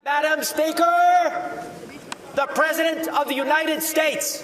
Madam Speaker, the President of the United States.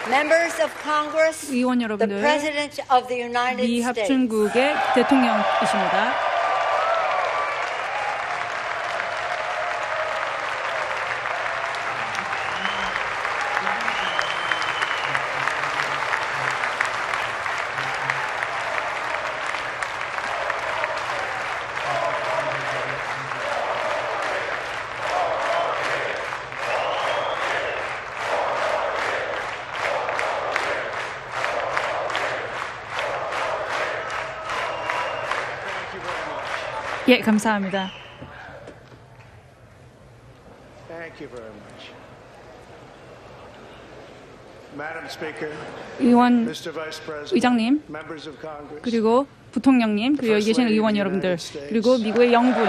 Members of Congress, 의원 the 여러분들, President of the United 미 States. 합중국의 대통령이십니다. 예, 감사합니다. Thank you very much. Madam Speaker, 의원 Mr. Vice President, 의장님, members of Congress, 그리고 부통령님, 그리고 여기 계신 의원 여러분들, 그리고 미국의 영부인,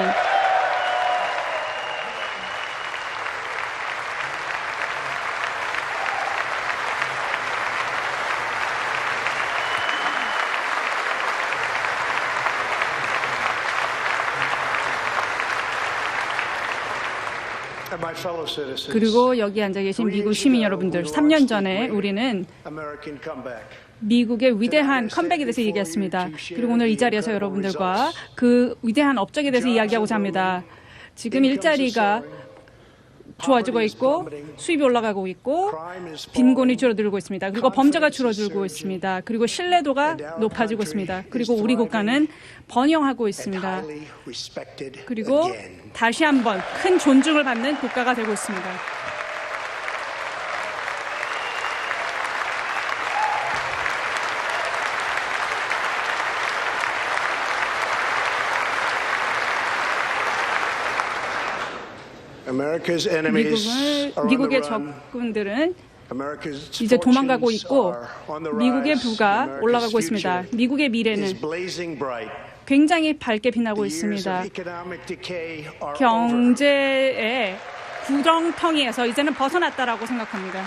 and my fellow citizens, 그리고 여기 앉아 계신 미국 시민 여러분들, 3년 전에 우리는 American comeback. 미국의 위대한 컴백에 대해서 얘기했습니다. 그리고 오늘 이 자리에서 여러분들과 그 위대한 업적에 대해서 이야기하고자 합니다. 지금 일자리가 좋아지고 있고 수입이 올라가고 있고 빈곤이 줄어들고 있습니다. 그리고 범죄가 줄어들고 있습니다. 그리고 신뢰도가 높아지고 있습니다. 그리고 우리 국가는 번영하고 있습니다. 그리고 다시 한번 큰 존중을 받는 국가가 되고 있습니다. America's enemies are on the 미국의 run. 적군들은 America's 이제 도망가고 fortunes 있고 are on the 미국의 rise. 부가 America's 올라가고 있습니다. future 미국의 is 미래는 blazing bright. 굉장히 밝게 빛나고 The years 있습니다. of economic decay are over. 경제의 구렁텅이에서 이제는 벗어났다라고 생각합니다.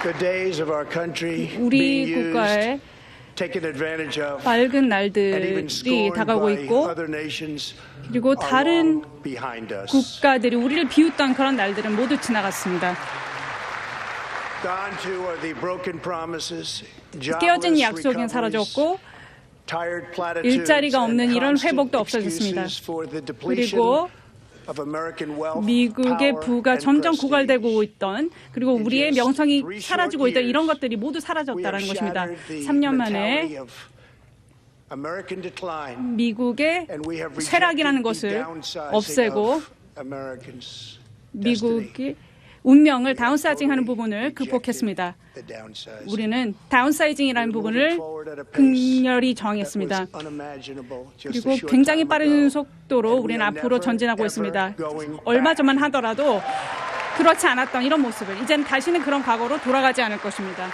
The days of our country 우리 being used, 국가의 taken advantage of, 밝은 and 날들이 even scorned 다가오고 by 있고 other nations 그리고 are 다른 long behind us. 국가들이 우리를 비웃던 그런 날들은 모두 지나갔습니다. Gone too are the broken promises, 깨어진 jobless 약속은 recoveries, 사라졌고 tired platitudes, 일자리가 없는 and 이런 constant 회복도 없어졌습니다. excuses for the depletion 그리고 of American wealth, 미국의 power, 부가 and 점점 prestige. 고갈되고 있던 그리고 우리의 just 명성이 3 사라지고 short 있던 이런 years, 것들이 모두 We have 사라졌다는 것입니다. shattered the 3년 mentality 만에 of American decline, 미국의 and we have 쇠락이라는 rejected the 것을 downsizing 없애고 of Americans' destiny. 미국이 운명을 다운사이징하는 부분을 극복했습니다. The downsizing. 우리는 다운사이징이라는 부분을 극렬히 저항했습니다. 그리고 굉장히 빠른 속도로 우리는 앞으로 전진하고 있습니다. 얼마 전만 하더라도 그렇지 않았던 이런 모습을 이제는 다시는 그런 과거로 돌아가지 않을 것입니다.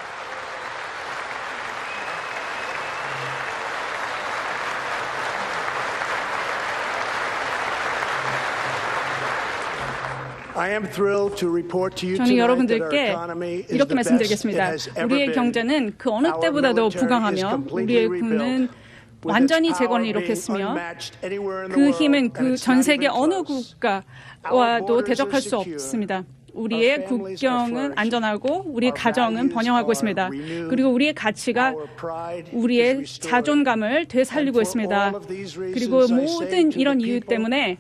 저는 여러분들께 이렇게 말씀드리겠습니다. 우리의 경제는 그 어느 때보다도 부강하며 우리의 군은 완전히 재건을 이룩했으며 그 힘은 그 전 세계 어느 국가와도 대적할 수 없습니다. 우리의 국경은 안전하고 우리의 가정은 번영하고 있습니다. 그리고 우리의 가치가 우리의 자존감을 되살리고 있습니다. 그리고 모든 이런 이유 때문에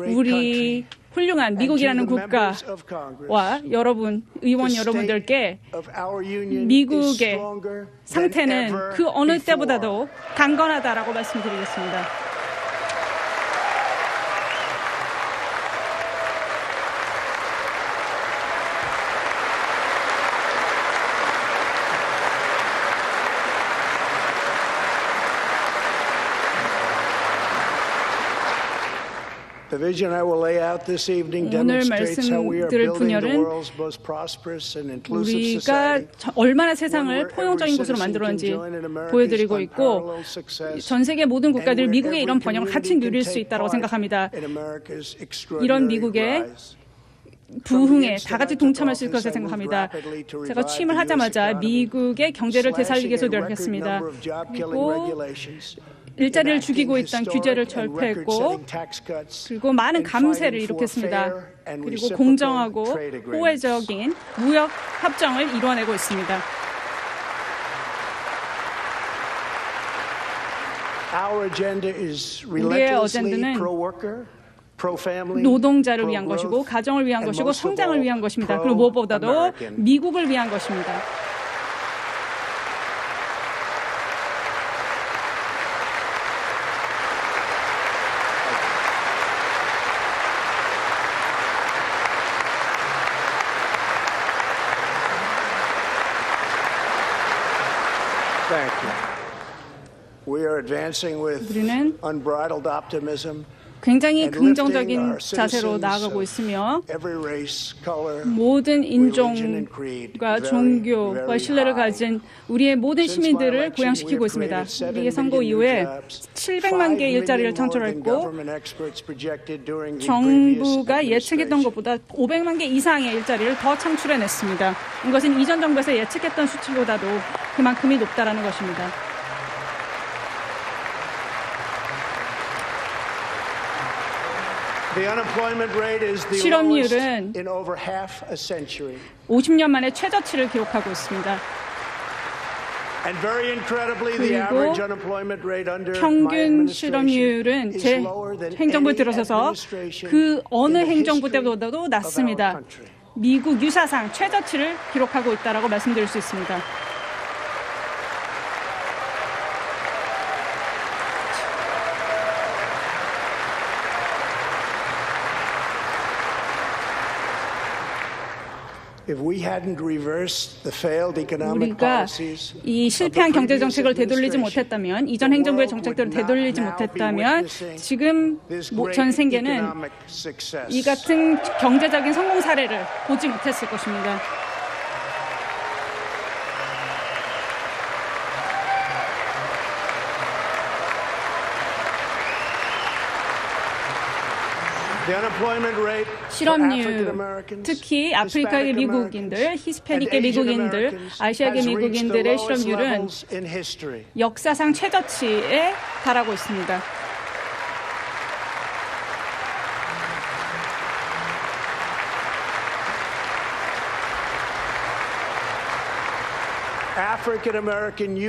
우리 훌륭한 미국이라는 국가와 여러분, 의원 여러분들께 미국의 상태는 그 어느 때보다도 강건하다라고 말씀드리겠습니다. 오늘 말씀드릴 분열은 우리가 얼마나 세상을 포용적인 곳으로 만들었는지 보여드리고 있고 전 세계 모든 국가들이 미국의 이런 번영을 같이 누릴 수 있다고 생각합니다. 이런 미국의 부흥에 다 같이 동참할 수 있을 것을 생각합니다. 제가 취임을 하자마자 미국의 경제를 되살리기 위해서 노력했습니다. 그리고 일자리를 죽이고 있던 규제를 철폐했고 그리고 많은 감세를 이룩했습니다. 그리고 공정하고 호혜적인 무역 협정을 이뤄내고 있습니다. 우리의 어젠다는 노동자를 위한 것이고 가정을 위한 것이고 성장을 위한 것입니다. 그리고 무엇보다도 미국을 위한 것입니다. 우리는 굉장히 긍정적인 자세로 나아가고 있으며 모든 인종과 종교와 신뢰를 가진 우리의 모든 시민들을 고양시키고 있습니다. 우리의 선거 이후에 700만 개의 일자리를 창출했고 정부가 예측했던 것보다 500만 개 이상의 일자리를 더 창출해냈습니다. 이것은 이전 정부에서 예측했던 수치보다도 그만큼이 높다라는 것입니다. 실업률은 50년 만에 최저치를 기록하고 있습니다. 그리고 평균 실업률은 제 행정부에 들어서서 그 어느 행정부 때보다도 낮습니다. 미국 유사상 최저치를 기록하고 있다고 말씀드릴 수 있습니다. If we hadn't reversed the failed economic 우리가 policies 이 실패한 경제 정책을 되돌리지 못했다면, 이전 행정부의 정책들을 되돌리지 못했다면 지금 전 세계는 이 같은 경제적인 성공 사례를 보지 못했을 것입니다. 실업률, 특히 아프리카계 미국인들, 히스패닉계 미국인들, 아시아계 미국인들의 실업률은 역사상 최저치에 달하고 있습니다.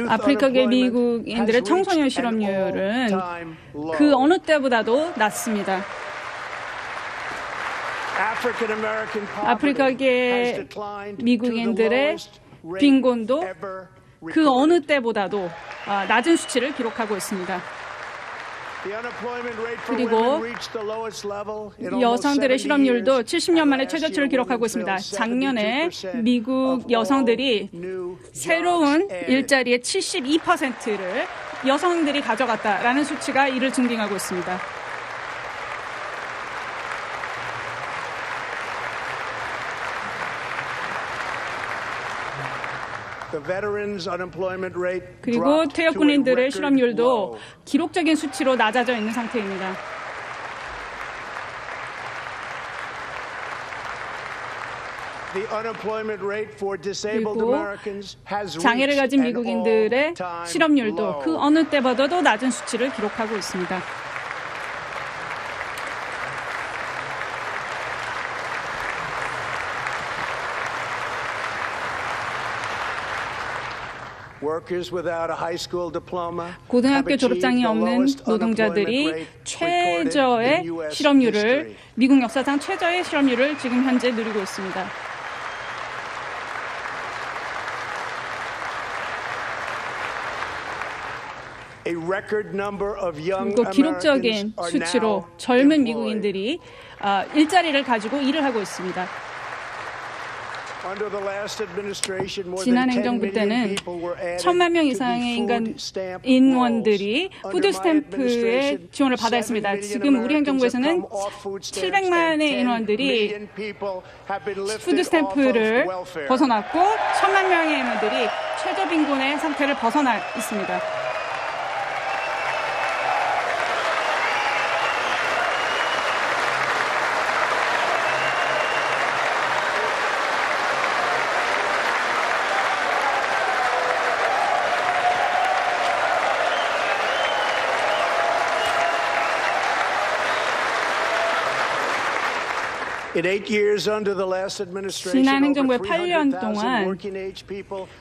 아프리카계 미국인들의 청소년 실업률은 그 어느 때보다도 낮습니다. 아프리카계 미국인들의 빈곤도 그 어느 때보다도 낮은 수치를 기록하고 있습니다. 그리고 여성들의 실업률도 70년 만에 최저치를 기록하고 있습니다. 작년에 미국 여성들이 새로운 일자리의 72%를 여성들이 가져갔다라는 수치가 이를 증빙하고 있습니다. 그리고 퇴역 군인들의 실업률도 기록적인 수치로 낮아져 있는 상태입니다. 그리고 장애를 가진 미국인들의 실업률도 그 어느 때보다도 낮은 수치를 기록하고 있습니다. 고등학교 졸업장이 없는 노동자들이 최저의 실업률을, 미국 역사상 최저의 실업률을 지금 현재 누리고 있습니다. 그리고 기록적인 수치로 젊은 미국인들이 일자리를 가지고 일을 하고 있습니다. 지난 행정부 때는 1,000만 명 이상의 인원들이 푸드스탬프의 지원을 받아야 했습니다. 지금 우리 행정부에서는 700만의 인원들이 푸드스탬프를 벗어났고 1,000만 명의 인원들이 최저빈곤의 상태를 벗어나 있습니다. 지난 행정부의 8년 동안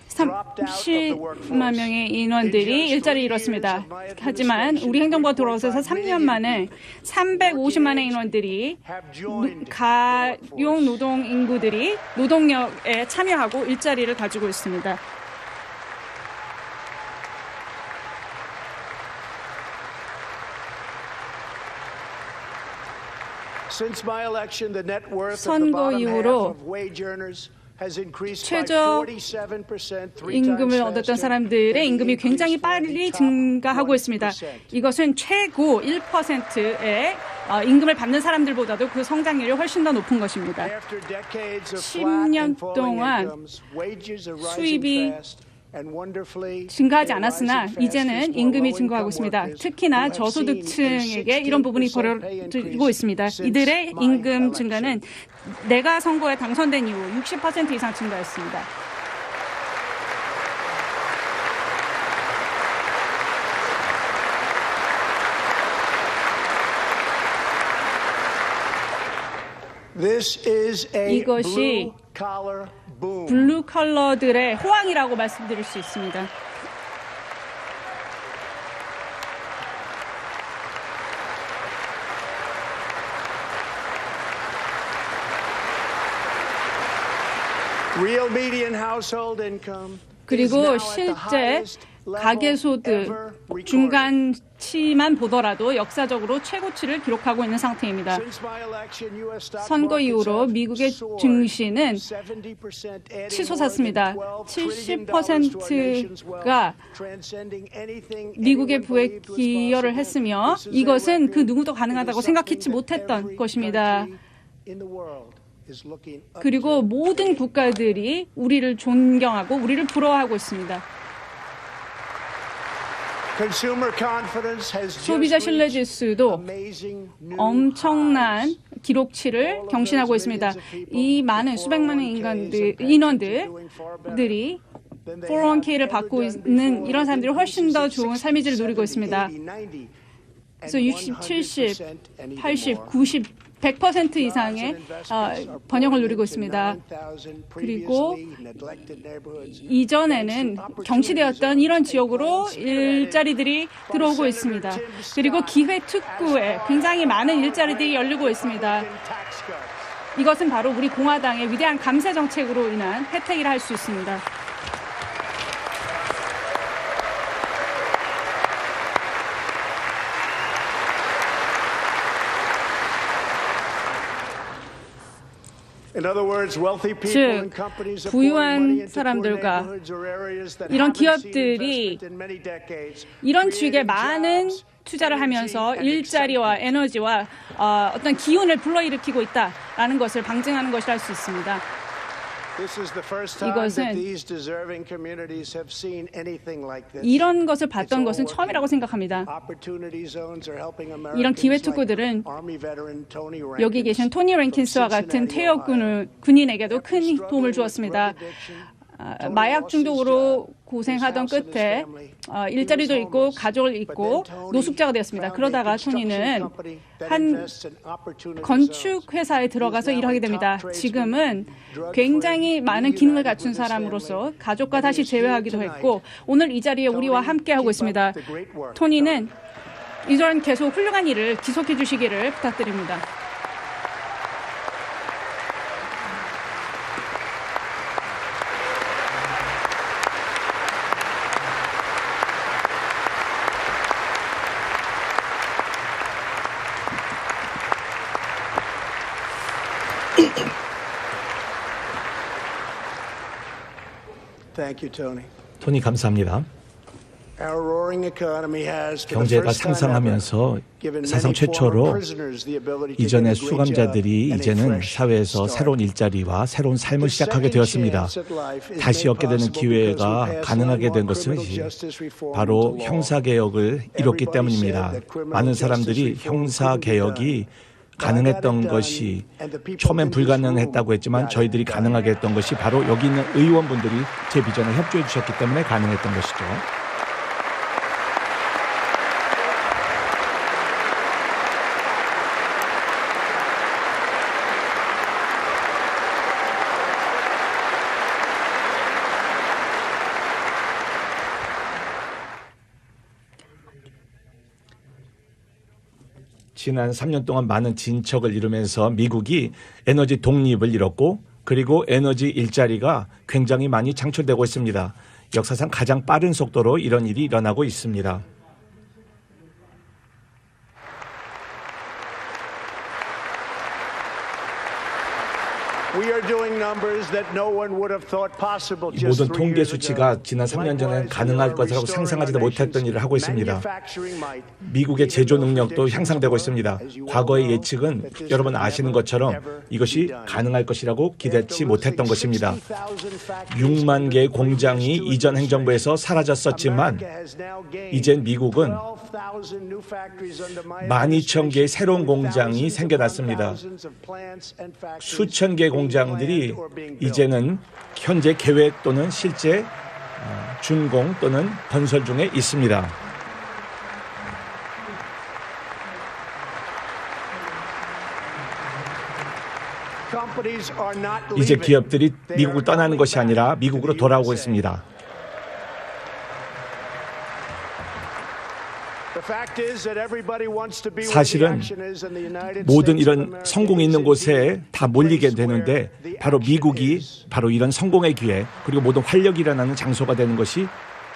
30만 명의 인원들이 일자리를 잃었습니다. 하지만 우리 행정부가 들어와서 3년 만에 350만의 인원들이 가용 노동 인구들이 노동력에 참여하고 일자리를 가지고 있습니다. 선거 이후로 최저 임금을 얻었던 사람들의 임금이 굉장히 빨리 증가하고 있습니다. 이것은 최고 1%의 임금을 받는 사람들보다도 그 성장률이 훨씬 더 높은 것입니다. 10년 동안 수입이 증가하지 않았으나 이제는 임금이 증가하고 있습니다. 특히나 저소득층에게 이런 부분이 벌어지고 있습니다. 이들의 임금 증가는 내가 선거에 당선된 이후 60% 이상 증가했습니다. 이것이 블루 컬러들의 호황이라고 말씀드릴 수 있습니다. 그리고 실제 가계소득 중간치만 보더라도 역사적으로 최고치를 기록하고 있는 상태입니다. 선거 이후로 미국의 증시는 치솟았습니다. 70%가 미국의 부에 기여를 했으며 이것은 그 누구도 가능하다고 생각했지 못했던 것입니다. 그리고 모든 국가들이 우리를 존경하고 우리를 부러워하고 있습니다. 소비자 신뢰 지수도 엄청난 기록치를 경신하고 있습니다. 이 많은 수백 많은 인원들이 401k를 받고 있는 이런 사람들이 훨씬 더 좋은 삶의 질을 누리고 있습니다. 그래서 60, 70, 80, 90, 100% 이상의 번영을 누리고 있습니다. 그리고 이전에는 경시되었던 이런 지역으로 일자리들이 들어오고 있습니다. 그리고 기회 특구에 굉장히 많은 일자리들이 열리고 있습니다. 이것은 바로 우리 공화당의 위대한 감세 정책으로 인한 혜택이라 할 수 있습니다. 즉, 부유한 사람들과 이런 기업들이 이런 지역에 많은 투자를 하면서 일자리와 에너지와 어떤 기운을 불러일으키고 있다라는 것을 방증하는 것이라 할 수 있습니다. 이것은 이런 것을 봤던 것은 처음이라고 생각합니다. 이런 기회 특구들은 여기 계신 토니 랭킨스와 같은 퇴역 군인에게도 큰 도움을 주었습니다. 마약 중독으로 고생하던 끝에 일자리도 잃고 가족을 잃고 노숙자가 되었습니다. 그러다가 토니는 한 건축 회사에 들어가서 일하게 됩니다. 지금은 굉장히 많은 기능을 갖춘 사람으로서 가족과 다시 재회하기도 했고 오늘 이 자리에 우리와 함께하고 있습니다. 토니는 이전 계속 훌륭한 일을 지속해 주시기를 부탁드립니다. 토니 감사합니다. 경제가 상승하면서 사상 최초로 이전의 수감자들이 이제는 사회에서 새로운 일자리와 새로운 삶을 시작하게 되었습니다. 다시 얻게 되는 기회가 가능하게 된 것은 바로 형사개혁을 이뤘기 때문입니다. 많은 사람들이 형사개혁이 가능했던 것이 처음엔 불가능했다고 했지만 저희들이 가능하게 했던 것이 바로 여기 있는 의원분들이 제 비전에 협조해 주셨기 때문에 가능했던 것이죠. 지난 3년 동안 많은 진척을 이루면서 미국이 에너지 독립을 이뤘고 그리고 에너지 일자리가 굉장히 많이 창출되고 있습니다. 역사상 가장 빠른 속도로 이런 일이 일어나고 있습니다. 이 모든 통계 수치가 지난 3년 전엔 가능할 것이라고 상상하지도 못했던 일을 하고 있습니다. 미국의 제조 능력도 향상되고 있습니다. 과거의 예측은 여러분 아시는 것처럼 이것이 가능할 것이라고 기대치 못했던 것입니다. 6만 개의 공장이 이전 행정부에서 사라졌었지만 이젠 미국은 12,000개의 새로운 공장이 생겨났습니다. 수천 개의 공장들이 이제는 현재 계획 또는 실제 준공 또는 건설 중에 있습니다. 이제 기업들이 미국을 떠나는 것이 아니라 미국으로 돌아오고 있습니다. 사실은 모든 이런 성공이 있는 곳에 다 몰리게 되는데 바로 미국이 바로 이런 성공의 기회 그리고 모든 활력이 일어나는 장소가 되는 것이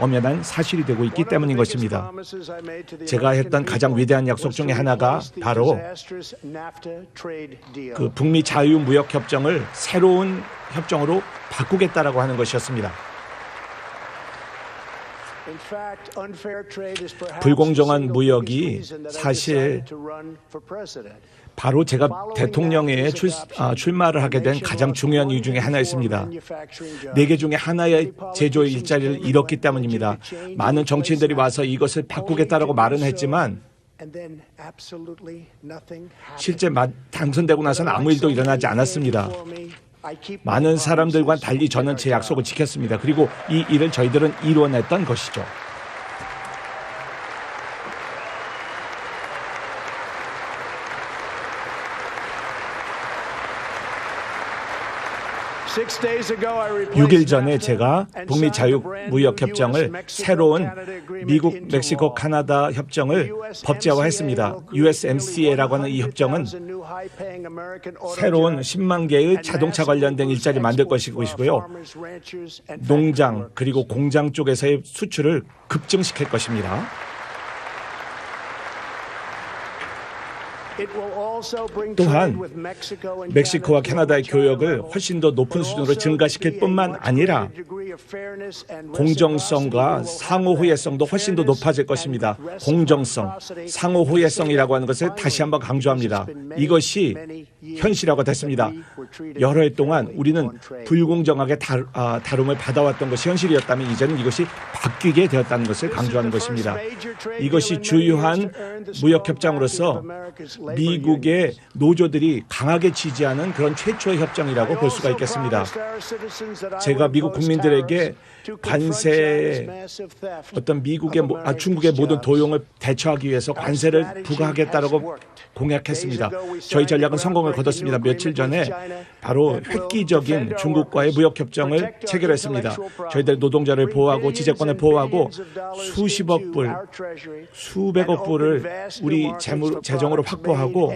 엄연한 사실이 되고 있기 때문인 것입니다. 제가 했던 가장 위대한 약속 중에 하나가 바로 그 북미 자유무역협정을 새로운 협정으로 바꾸겠다라고 하는 것이었습니다. 불공정한 무역이 사실 바로 제가 대통령에 출마를 하게 된 가장 중요한 이유 중에 하나였습니다. 4개 중에 하나의 제조의 일자리를 잃었기 때문입니다. 많은 정치인들이 와서 이것을 바꾸겠다라고 말은 했지만 실제 당선되고 나서는 아무 일도 일어나지 않았습니다. 많은 사람들과 달리 저는 제 약속을 지켰습니다. 그리고 이 일을 저희들은 이뤄냈던 것이죠. (6일) 전에 제가 북미 자유무역협정을 새로운 미국, 멕시코, 카나다 협정을 법제화했습니다. USMCA라고 하는 이 협정은 새로운 10만 개의 자동차 관련된 일자리 만들 것이고요. 농장 그리고 공장 쪽에서의 수출을 급증시킬 것입니다. 또한 멕시코와 캐나다의 교역을 훨씬 더 높은 수준으로 증가시킬 뿐만 아니라 공정성과 상호후회성도 훨씬 더 높아질 것입니다. 공정성, 상호후회성이라고 하는 것을 다시 한번 강조합니다. 이것이 현실화가 됐습니다. 여러 해 동안 우리는 불공정하게 다룸을 받아왔던 것이 현실이었다면 이제는 이것이 바뀌게 되었다는 것을 강조하는 것입니다. 이것이 주요한 무역협정으로서 미국의 노조들이 강하게 지지하는 그런 최초의 협정이라고 볼 수가 있겠습니다. 제가 미국 국민들에게 관세 어떤 중국의 모든 도용을 대처하기 위해서 관세를 부과하겠다라고 공약했습니다. 저희 전략은 성공을 거뒀습니다. 며칠 전에 바로 획기적인 중국과의 무역협정을 체결했습니다. 저희들 노동자를 보호하고 지재권을 보호하고 수십억 불, 수백억 불을 우리 재정으로 확보하고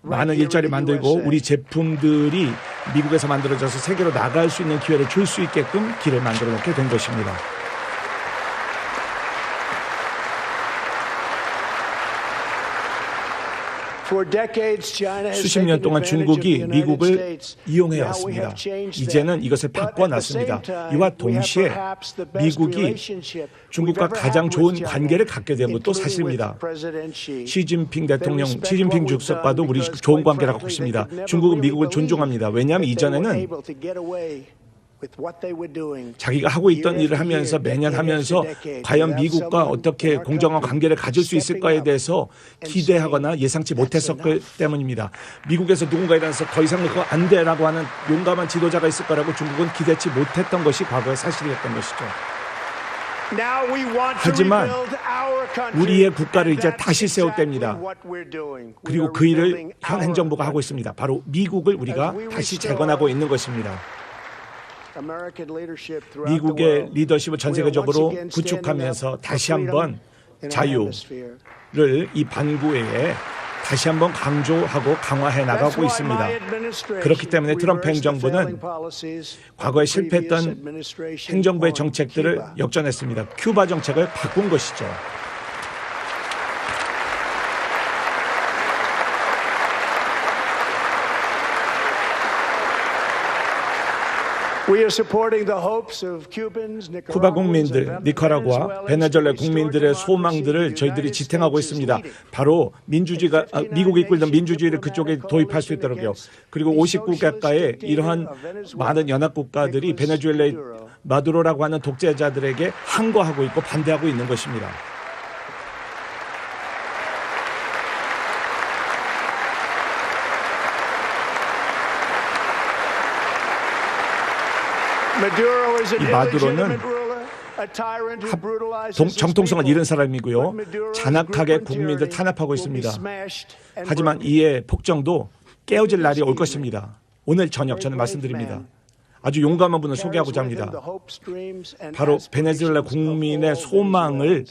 많은 일자리 만들고 우리 제품들이 미국에서 만들어져서 세계로 나갈 수 있는 기회를 줄 수 있게끔 길을 만들어 놓게 된 것입니다. 수십 년 동안 중국이 미국을 이용해 왔습니다. 이제는 이것을 바꿔놨습니다. 이와 동시에 미국이 중국과 가장 좋은 관계를 갖게 된 것도 사실입니다. 시진핑 주석과도 우리 좋은 관계를 갖고 있습니다. 중국은 미국을 존중합니다. 왜냐하면 이전에는 자기가 하고 있던 일을 하면서 매년 하면서 과연 미국과 어떻게 공정한 관계를 가질 수 있을까에 대해서 기대하거나 예상치 못했었기 때문입니다. 미국에서 누군가 일어나서 더 이상 그거 안 돼라고 하는 용감한 지도자가 있을 거라고 중국은 기대치 못했던 것이 과거의 사실이었던 것이죠. 하지만 우리의 국가를 이제 다시 세울 때입니다. 그리고 그 일을 현 행정부가 하고 있습니다. 바로 미국을 우리가 다시 재건하고 있는 것입니다. 미국의 리더십을 전 세계적으로 구축하면서 다시 한번 자유를 이 반구에 다시 한번 강조하고 강화해 나가고 있습니다. 그렇기 때문에 트럼프 행정부는 과거에 실패했던 행정부의 정책들을 역전했습니다. 큐바 정책을 바꾼 것이죠. 쿠바 국민들, 니카라구아, 베네수엘라 국민들의 소망들을 저희들이 지탱하고 있습니다. 바로 미국이 이끌던 민주주의를 그쪽에 도입할 수 있도록요. 그리고 50국가의 이러한 많은 연합국가들이 베네수엘라의 마두로라고 하는 독재자들에게 항거하고 있고 반대하고 있는 것입니다. 이 마두로는 정통성을 잃은 사람이고요. 잔악하게 국민들 탄압하고 있습니다. 하지만 이의 폭정도 깨어질 날이 올 것입니다. 오늘 저녁 저는 말씀드립니다. 아주 용감한 분을 소개하고자 합니다. 바로 베네수엘라 국민의 소망을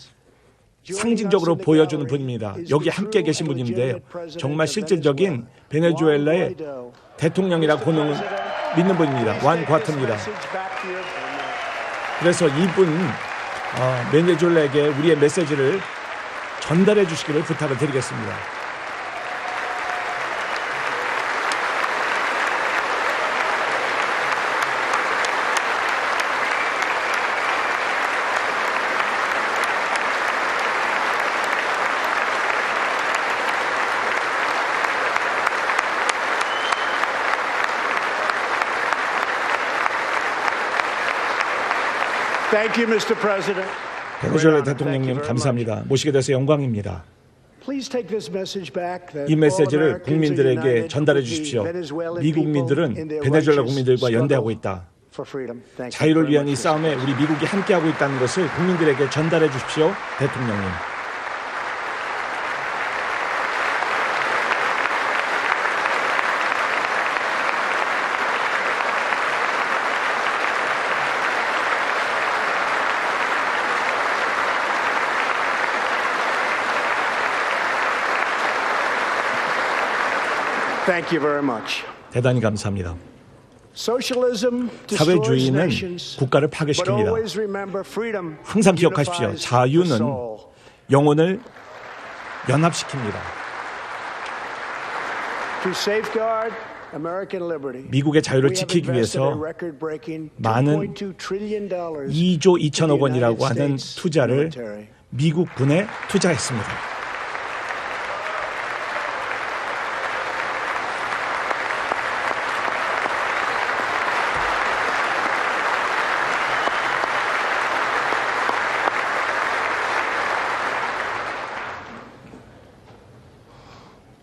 상징적으로 보여주는 분입니다. 여기 함께 계신 분인데 정말 실질적인 베네수엘라의 대통령이라고 믿는 분입니다. 완 과트입니다. 그래서 이분 베네수엘라에게 우리의 메시지를 전달해 주시기를 부탁을 드리겠습니다. Thank you, Mr. President. 베네수엘라 대통령님 감사합니다. 모시게 돼서 영광입니다. 이 메시지를 국민들에게 전달해 주십시오. 미국민들은 베네수엘라 국민들과 연대하고 있다. 자유를 위한 이 싸움에 우리 미국이 함께하고 있다는 것을 국민들에게 전달해 주십시오. 대통령님. Thank you very much. 대단히 감사합니다. Socialism 사회주의는 nations, 국가를 but 파괴시킵니다. always remember freedom 항상 기억하십시오. unifies 자유는 the soul. 영혼을 연합시킵니다. To safeguard American liberty, 미국의 자유를 we have 지키기 invested a 위해서 record-breaking 많은 $2.2 trillion 2조 2천억 원이라고 하는 투자를 military. 미국 군에 투자했습니다.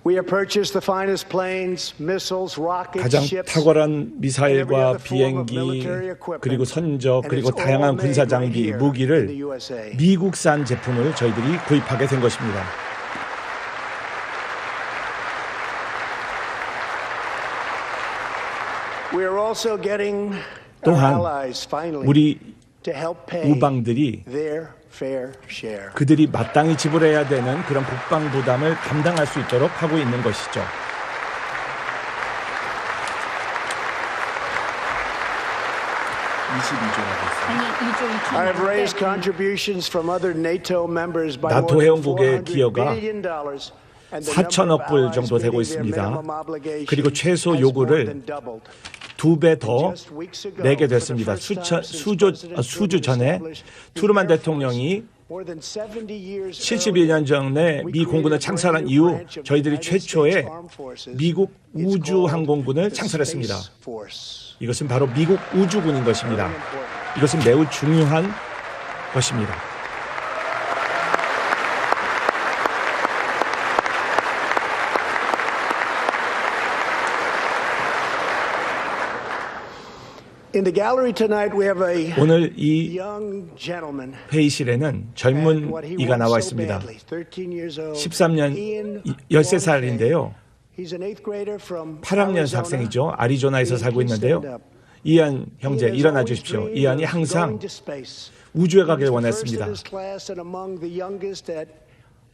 We have purchased the finest planes, missiles, rockets, 가장 ships, 탁월한 미사일과 비행기 그리고 선적 그리고 다양한 군사 장비 무기를 미국산 제품을 저희들이 구입하게 된 것입니다. We are also getting our 또한 allies finally 우리 to help pay 우방들이 their fair share. 그들이 마땅히 지불해야 되는 그런 국방 부담을 감당할 수 있도록 하고 있는 것이죠. I have raised contributions from other NATO members by 나토 more than 회원국의 $400 기여가 billion. and the number of 4천억 불 allies 정도 되고 meeting their 있습니다. minimum obligation 그리고 최소 has more 요구를 than doubled. 2배 더 Just weeks ago, 내게 for the 됐습니다. first time since 수주 President 전에 Truman established the 트루만 Air Force, 대통령이 more than 70 years 71년 전에 미 공군을 창설한 이후 저희들이 최초의 미국 우주항공군을 창설했습니다. 이것은 바로 미국 우주군인 것입니다. 이것은 매우 중요한 것입니다. In the gallery tonight, we have a 오늘 이 young gentleman. 회의실에는 And what he 젊은이가 wants 나와 so 있습니다. badly, 13 years old, 13년, Ian 13살인데요. He's an eighth grader from 8학년 Arizona. 학생이죠. 아리조나에서 Ian, 살고 please stand 있는데요. up. 이안 형제 He has 일어나 always 주십시오. dreamed 이안이 of 항상 going to space. 우주에 He 가길 was the first 원했습니다. in his class and among the youngest at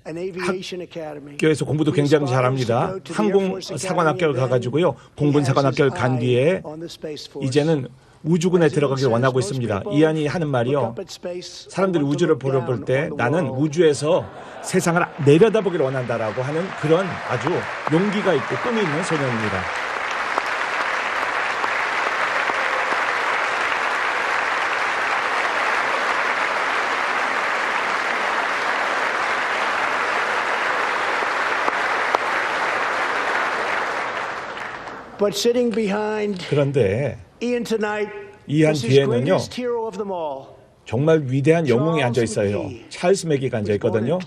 an aviation academy. 학교에서 공부도 He 굉장히 aspires 잘합니다. to go to the Air 항공 Force 사관학교를 Academy, 가가지고요. and then 공군 he has 사관학교를 his 간 eye 뒤에 on the Space Force. 이제는 우주군에 들어가길 원하고 있습니다. 이안이 하는 말이요. 사람들이 우주를 보러 볼 때 나는 우주에서 세상을 내려다보기를 원한다라고 하는 그런 아주 용기가 있고 꿈이 있는 소년입니다. But sitting behind 그런데 Ian tonight 이안 is his 뒤에는요. greatest hero of them all. 정말 위대한 영웅이 앉아 있어요. 찰스 맥기가 앉아 있거든요.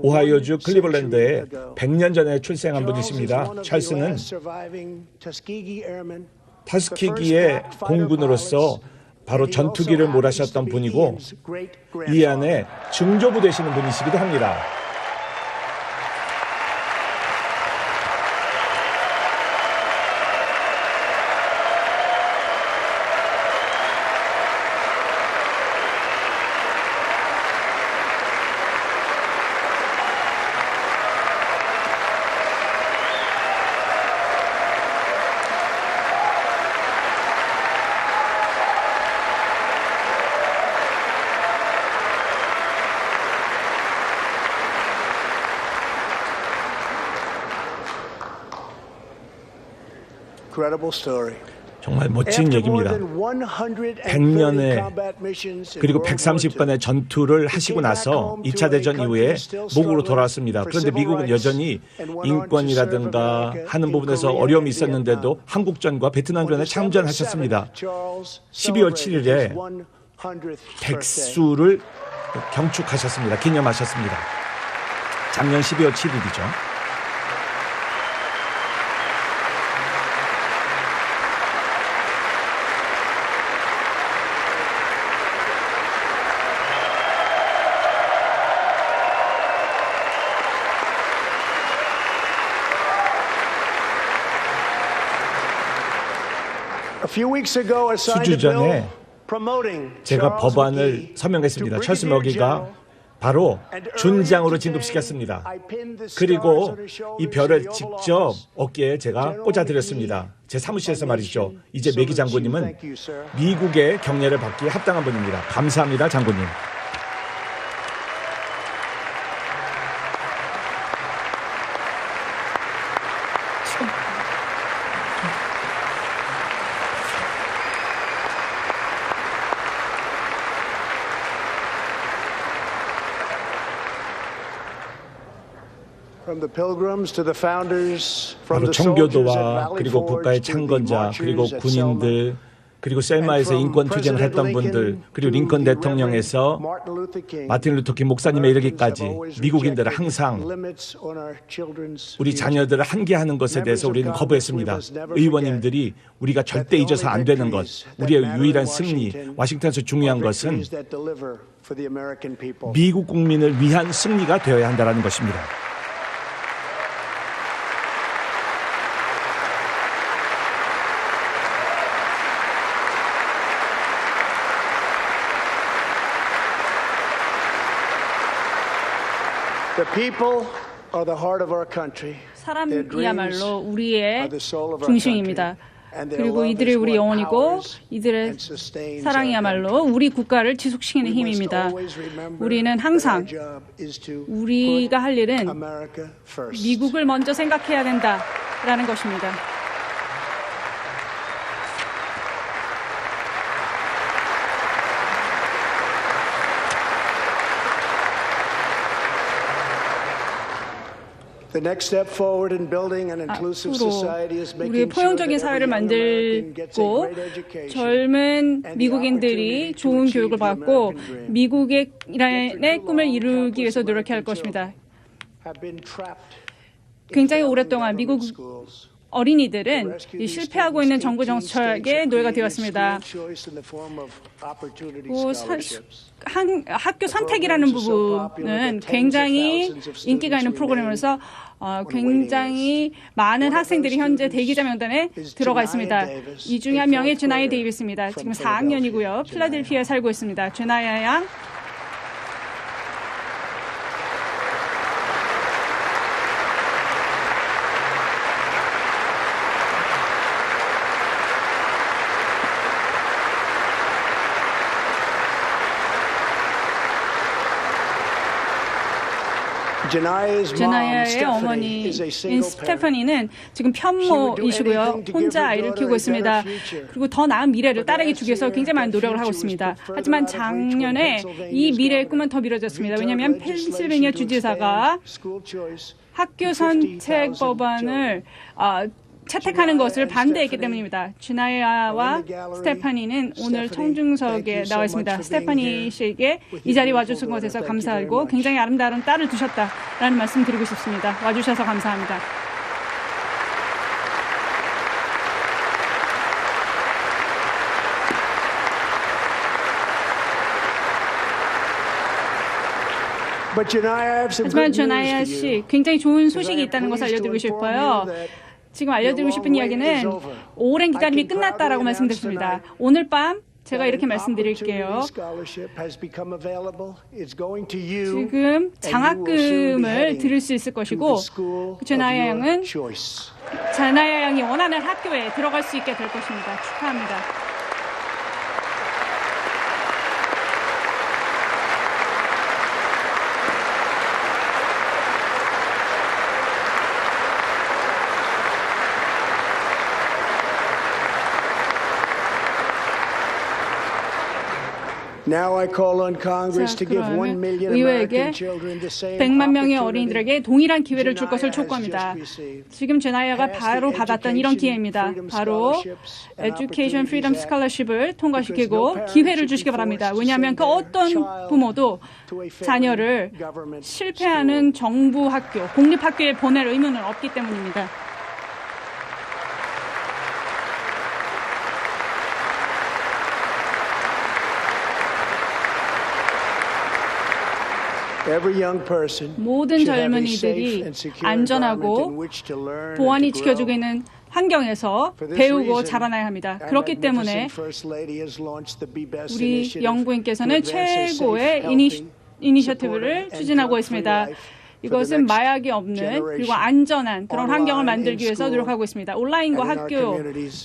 오하이오주 클리블랜드에 100년 전에 출생한 분이십니다. 찰스는 타스키기의 공군으로서 바로 전투기를 몰아셨던 분이고 이 안에 증조부 되시는 분이시기도 합니다. 정말 멋진 얘기입니다. 100년의 그리고 130번의 전투를 하시고 나서 2차 대전 이후에 모국으로 돌아왔습니다. 그런데 미국은 여전히 인권이라든가 하는 부분에서 어려움이 있었는데도 한국전과 베트남전에 참전하셨습니다. 12월 7일에 백수를 경축하셨습니다. 기념하셨습니다. 작년 12월 7일이죠. 수주 전에 제가 법안을 서명했습니다. 찰스 머기가 바로 준장으로 진급시켰습니다. 그리고 이 별을 직접 어깨에 제가 꽂아드렸습니다. 제 사무실에서 말이죠. 이제 매기 장군님은 미국의 경례를 받기에 합당한 분입니다. 감사합니다, 장군님. 바로 청교도와 그리고 국가의 창건자 그리고 군인들 그리고 셀마에서 인권 투쟁을 했던 분들 그리고 링컨 대통령에서 마틴 루터킹 목사님에 이르기까지 미국인들은 항상 우리 자녀들을 한계하는 것에 대해서 우리는 거부했습니다. 의원님들이 우리가 절대 잊어서 안 되는 것, 우리의 유일한 승리, 워싱턴에서 중요한 것은 미국 국민을 위한 승리가 되어야 한다는 것입니다. 사람이야말로 우리의 중심입니다. 그리고 이들이 우리 영혼이고 이들의 사랑이야말로 우리 국가를 지속시키는 힘입니다. 우리는 항상 우리가 할 일은 미국을 먼저 생각해야 된다라는 것입니다. 앞으로 우리의 포용적인 사회를 만들고 젊은 미국인들이 좋은 교육을 받고 미국의 꿈을 이루기 위해서 노력해야 할 것입니다. 굉장히 오랫동안 미국 어린이들은 실패하고 있는 정부 정책의 노예가 되었습니다. 학교 선택이라는 부분은 굉장히 인기가 있는 프로그램으로서 굉장히 많은 학생들이 현재 대기자 명단에 들어가 있습니다. 이 중에 한 명이 제나야 데이비스입니다. 지금 4학년이고요. 필라델피아에 살고 있습니다. 제나야 양. 제나야의 어머니인 스테파니는 지금 편모이시고요. 혼자 아이를 키우고 있습니다. 그리고 더 나은 미래를 딸에게 주기 위해서 굉장히 많은 노력을 하고 있습니다. 하지만 작년에 이 미래의 꿈은 더 미뤄졌습니다. 왜냐하면 펜실베니아 주지사가 학교 선택 법안을 채택하는 것을 반대했기 때문입니다. 주나야와 스테파니는 오늘 청중석에 나와 있습니다. 스테파니 씨에게 이 자리에 와주신 것에서 감사하고 굉장히 아름다운 딸을 두셨다라는 말씀 드리고 싶습니다. 와주셔서 감사합니다. 하지만 주나야 씨, 굉장히 좋은 소식이 있다는 것을 알려드리고 싶어요. 지금 알려드리고 싶은 이야기는 오랜 기다림이 끝났다라고 말씀드렸습니다. 오늘 밤 제가 이렇게 말씀드릴게요. 지금 장학금을 들을 수 있을 것이고 제나야 양이 원하는 학교에 들어갈 수 있게 될 것입니다. 축하합니다. Now I call on Congress to give 1 그러면 million 의회에게 American children the same 100만 명의 opportunity 어린이들에게 동일한 기회를 줄 것을 Janaya has 촉구합니다. just received. 지금 제나야가 바로 받았던 이런 기회입니다. 바로 Education Freedom Scholarship을 통과시키고 기회를 주시기 바랍니다. 왜냐하면 그 어떤 부모도 자녀를 실패하는 정부 학교, 공립 학교에 보낼 의무는 없기 때문입니다. 모든 젊은이들이 안전하고 보안이 지켜지고 있는 환경에서 배우고 자라나야 합니다. 그렇기 때문에 우리 영부인께서는 최고의 이니셔티브를 추진하고 있습니다. 이것은 마약이 없는 그리고 안전한 그런 환경을 만들기 위해서 노력하고 있습니다. 온라인과 학교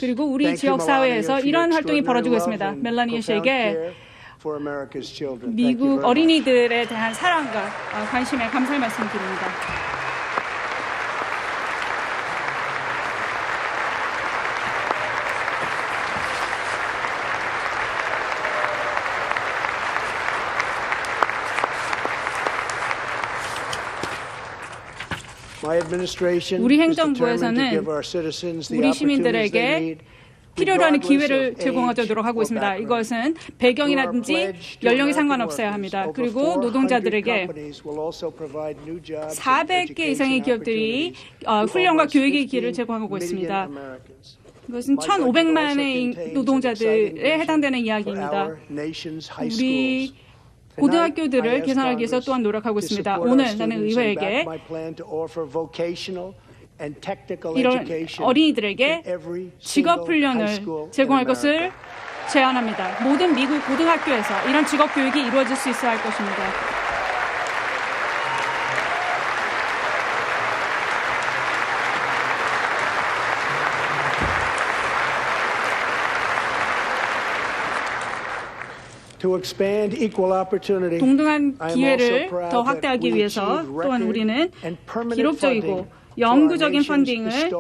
그리고 우리 지역 사회에서 이러한 활동이 벌어지고 있습니다. 멜라니아 씨에게 미국 어린이들에 대한 사랑과 관심에 감사의 말씀드립니다. 우리 행정부에서는 우리 시민들에게 필요로 하는 기회를 제공하도록 하고 있습니다. 이것은 배경이라든지 연령이 상관없어야 합니다. 그리고 노동자들에게 400개 이상의 기업들이 훈련과 교육의 기회를 제공하고 있습니다. 이것은 1,500만의 노동자들에 해당되는 이야기입니다. 우리 고등학교들을 개선하기 위해서 또한 노력하고 있습니다. 오늘 나는 의회에게 이런 어린이들에게 직업훈련을 제공할 것을 제안합니다. 모든 미국 고등학교에서 이런 직업교육이 이루어질 수 있어야 할 것입니다. 동등한 기회를 더 확대하기 위해서 또한 우리는 기록적이고 영구적인 펀딩을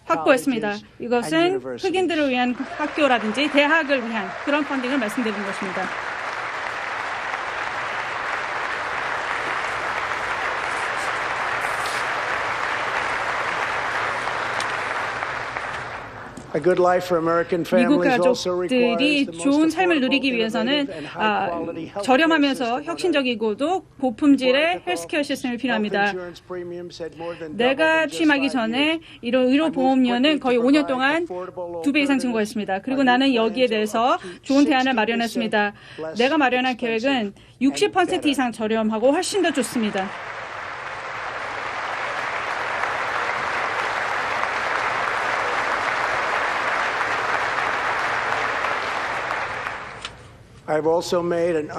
확보했습니다. 이것은 흑인들을 위한 학교라든지 대학을 위한 그런 펀딩을 말씀드리는 것입니다. 미국 가족들이 좋은 삶을 누리기 위해서는 저렴하면서 혁신적이고도 고품질의 헬스케어 시스템이 필요합니다. 내가 취임하기 전에 이런 의료보험료는 거의 5년 동안 2배 이상 증가했습니다. 그리고 나는 여기에 대해서 좋은 대안을 마련했습니다. 내가 마련한 계획은 60% 이상 저렴하고 훨씬 더 좋습니다.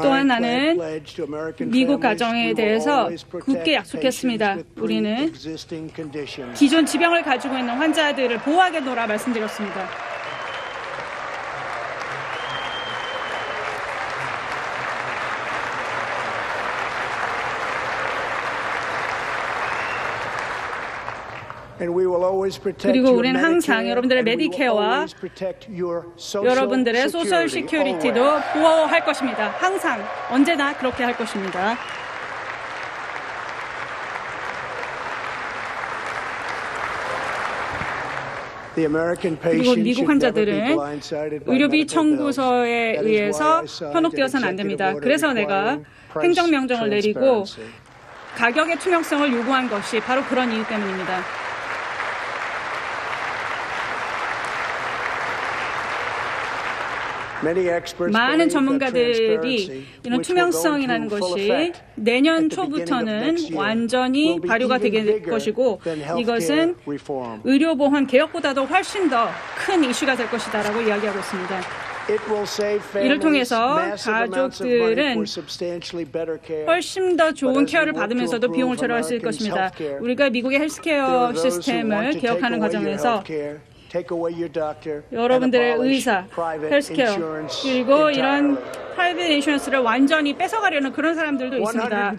또한 나는 미국 가정에 대해서 굳게 약속했습니다. 우리는 기존 지병을 가지고 있는 환자들을 보호하겠노라 말씀드렸습니다. 그리고 우리는 항상 여러분들의 메디케어와 여러분들의 소셜 시큐리티도 보호할 것입니다. 항상 언제나 그렇게 할 것입니다. 그리고 미국 환자들은 의료비 청구서에 의해서 현혹되어서는 안 됩니다. 그래서 내가 행정명령을 내리고 가격의 투명성을 요구한 것이 바로 그런 이유 때문입니다. 많은 전문가들이 이런 투명성이라는 것이 내년 초부터는 완전히 발효가 되게 될 것이고 이것은 의료보험 개혁보다도 훨씬 더 큰 이슈가 될 것이다라고 이야기하고 있습니다. 이를 통해서 가족들은 훨씬 더 좋은 케어를 받으면서도 비용을 절약할 수 있을 것입니다. 우리가 미국의 헬스케어 시스템을 개혁하는 과정에서 여러분들의 의사, 헬스케어, 그리고 이런 프라이빗 인슈런스를 완전히 뺏어가려는 그런 사람들도 있습니다.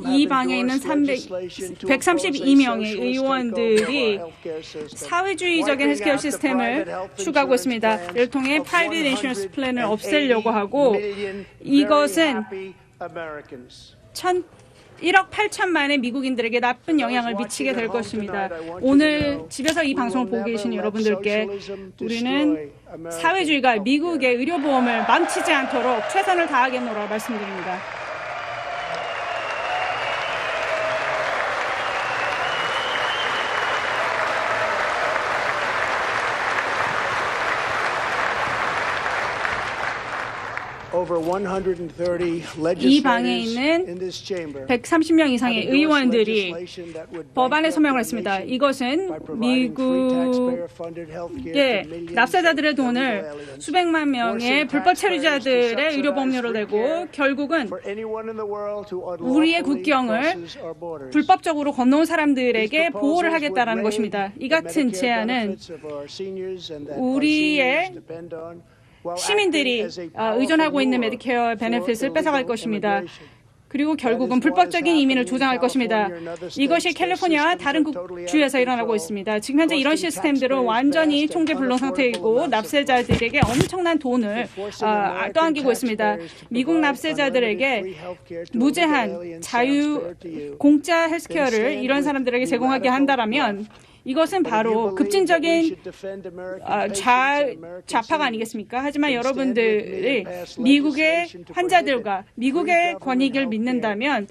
이 방에 있는 132명의 의원들이 사회주의적인 헬스케어 시스템을 추구하고 있습니다. 이를 통해 프라이빗 인슈런스 플랜을 없애려고 하고 이것은 1억 8천만의 미국인들에게 나쁜 영향을 미치게 될 것입니다. 오늘 집에서 이 방송을 보고 계신 여러분들께 우리는 사회주의가 미국의 의료보험을 망치지 않도록 최선을 다하겠노라 말씀드립니다. 이 방에 있는 130명 이상의 의원들이 법안에 서명을 했습니다. 이것은 미국의 납세자들의 돈을 수백만 명의 불법 체류자들의 의료보험료로 내고 결국은 우리의 국경을 불법적으로 건너온 사람들에게 보호를 하겠다는 것입니다. 이 같은 제안은 우리의 시민들이 의존하고 있는 메디케어 베네핏을 뺏어갈 것입니다. 그리고 결국은 불법적인 이민을 조장할 것입니다. 이것이 캘리포니아와 다른 주에서 일어나고 있습니다. 지금 현재 이런 시스템들은 완전히 총재불능 상태이고 납세자들에게 엄청난 돈을 떠안기고 있습니다. 미국 납세자들에게 무제한 공짜 헬스케어를 이런 사람들에게 제공하게 한다면 이것은 바로 급진적인 좌파가 아니겠습니까? 하지만 여러분들이 미국의 환자들과 미국의 권익을 믿는다면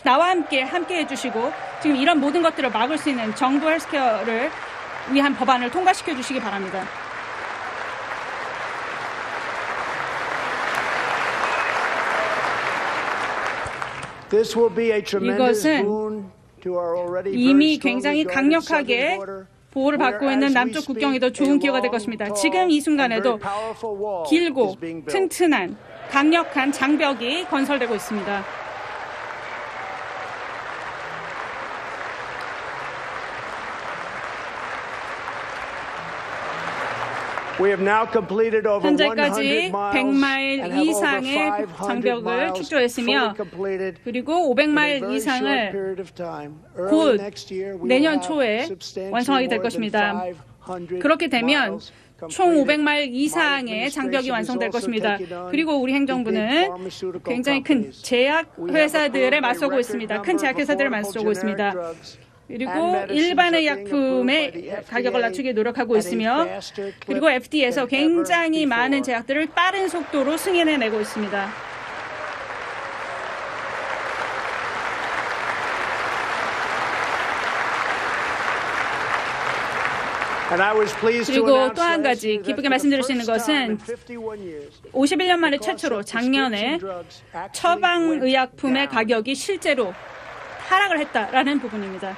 나와 함께 해주시고 지금 이런 모든 것들을 막을 수 있는 정부 헬스케어를 위한 법안을 통과시켜 주시기 바랍니다. 이것은 이미 굉장히 강력하게 보호를 받고 있는 남쪽 국경에도 좋은 기회가 될 것입니다. 지금 이 순간에도 길고 튼튼한 강력한 장벽이 건설되고 있습니다. 현재까지 100마일 이상의 장벽을 축조했으며 그리고 500마일 이상을 곧 내년 초에 완성하게 될 것입니다. 그렇게 되면 총 500마일 이상의 장벽이 완성될 것입니다. 그리고 우리 행정부는 굉장히 큰 제약회사들에 맞서고 있습니다. 큰 제약회사들을 맞서고 있습니다. 그리고 일반의 약품의 가격을 낮추기 노력하고 있으며 그리고 FDA에서 굉장히 많은 제약들을 빠른 속도로 승인해내고 있습니다. 그리고 또 한 가지 기쁘게 말씀드릴 수 있는 것은 51년 만에 최초로 작년에 처방의약품의 가격이 실제로 하락을 했다라는 부분입니다.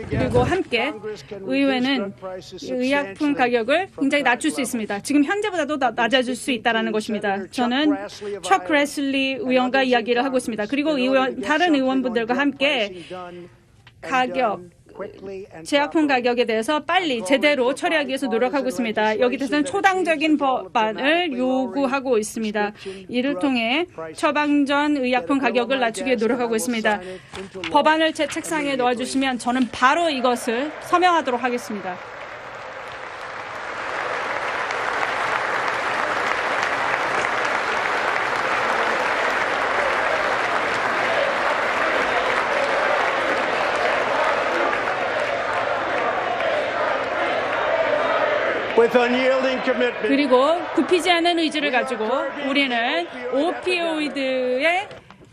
그리고 함께 의회는 의약품 가격을 굉장히 낮출 수 있습니다. 지금 현재보다도 낮아질 수 있다는 것입니다. 저는 척 레슬리 의원과 이야기를 하고 있습니다. 그리고 다른 의원분들과 함께 제약품 가격에 대해서 빨리 제대로 처리하기 위해서 노력하고 있습니다. 여기 대해서는 초당적인 법안을 요구하고 있습니다. 이를 통해 처방 전 의약품 가격을 낮추기 위해 노력하고 있습니다. 법안을 제 책상에 넣어주시면 저는 바로 이것을 서명하도록 하겠습니다. 그리고 굽히지 않은 의지를 가지고 우리는 오피오이드의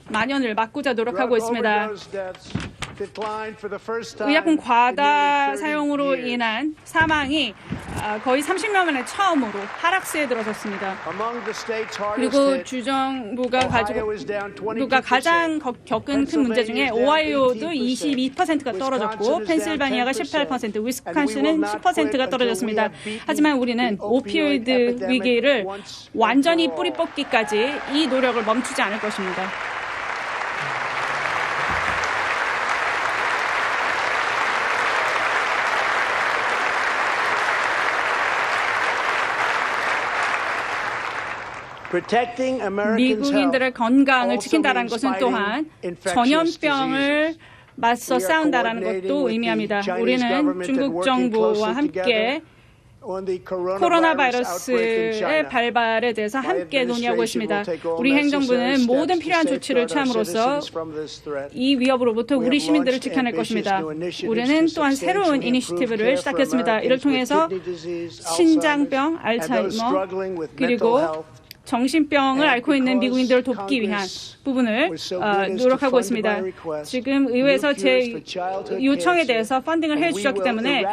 만연을 막고자 노력하고 있습니다. 의약품 과다 사용으로 인한 사망이 거의 30년 만에 처음으로 하락세에 들어섰습니다. 그리고 주정부가 가장 겪은 큰 문제 중에 오하이오도 22%가 떨어졌고 펜실바니아가 18%, 위스콘신은 10%가 떨어졌습니다. 하지만 우리는 오피오이드 위기를 완전히 뿌리 뽑기까지 이 노력을 멈추지 않을 것입니다. Protecting Americans' 미국인들의 health 건강을 also 지킨다는 means 것은 또한 fighting 전염병을 맞서 싸운다라는 것도 의미합니다. 우리는 중국 정부와 함께 코로나 바이러스의 발발에 대해서 함께 논의하고 있습니다. 우리 행정부는 모든 필요한 조치를 취함으로써 이 위협으로부터 우리 시민들을 지켜낼 것입니다. 우리는 또한 새로운 이니시티브를 시작했습니다. 이를 통해서 신장병, 알츠하이머, 그리고 정신병을 앓고 있는 미국인들을 돕기 위한 부분을 노력하고 있습니다. 지금 의회에서 제 요청에 대해서 펀딩을 해주셨기 때문에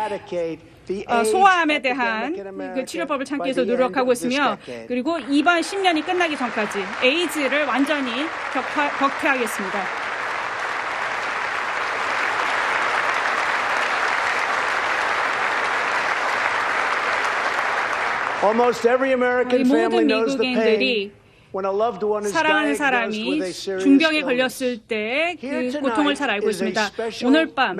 소아암에 대한 그 치료법을 찾기 위해서 노력하고 있으며 그리고 이번 10년이 끝나기 전까지 에이즈를 완전히 격퇴하겠습니다. Almost every American family 모든 knows the pain 미국인들이 when a loved one is 사랑하는 diagnosed 사람이 with a serious 중병에 illness. 걸렸을 때 그 고통을 잘 알고 있습니다. 오늘 밤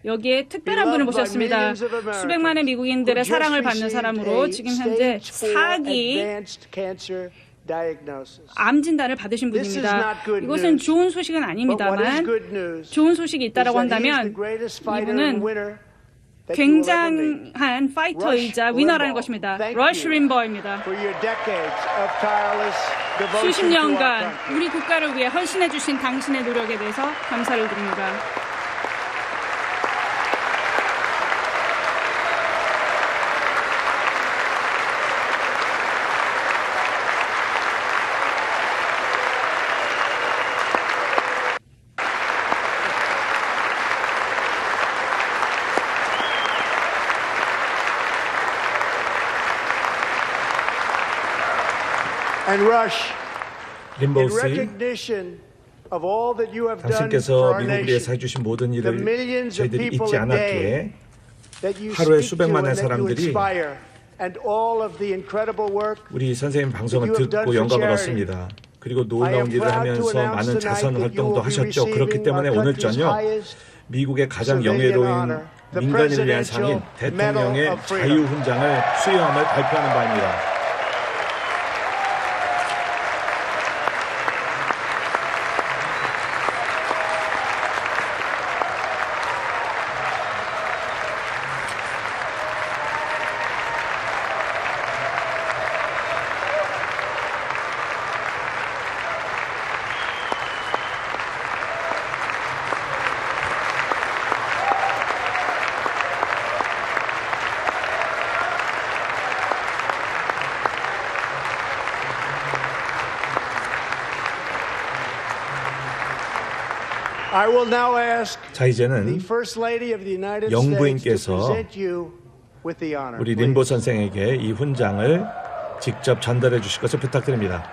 여기에 특별한 분을 모셨습니다. 수백만의 미국인들의 사랑을 받는 사람으로 지금 현재 4기 암 진단을 받으신 분입니다. 이것은 좋은 소식은 아닙니다만 좋은 소식이 있다고 한다면 이분은 굉장한 파이터이자 위너라는 것입니다. 러쉬 림버입니다. 수십 년간 우리 국가를 위해 헌신해 주신 당신의 노력에 대해서 감사를 드립니다. And Rush, in 림보 씨, recognition of all that you have done for 당신께서 our 미국을 위해서 nation, 해주신 모든 the 일을 millions of 저희들이 people 잊지 a 않았기에 day that you 하루에 speak to 수백만의 and that you 사람들이 inspire, and all of the incredible work 우리 선생님 방송을 you have done 듣고 for 영감을 charity. 얻습니다. 그리고 I 놀라운 am 일을 proud to 하면서 announce 많은 tonight 자선 that you 활동도 will be 하셨죠. 그렇기 receiving 때문에 our 오늘 country's 저녁 highest 미국의 가장 civilian 영예로운 honor, the 민간인을 위한 Presidential 상인 대통령의 Medal of Freedom. 자유훈장을 수여함을 발표하는 바입니다. I will now ask 자, 이제는 the First Lady of the United States to 영부인께서 present you with the honor. 우리 Please. 림보 선생에게 이 훈장을 직접 전달해 주실 것을 부탁드립니다.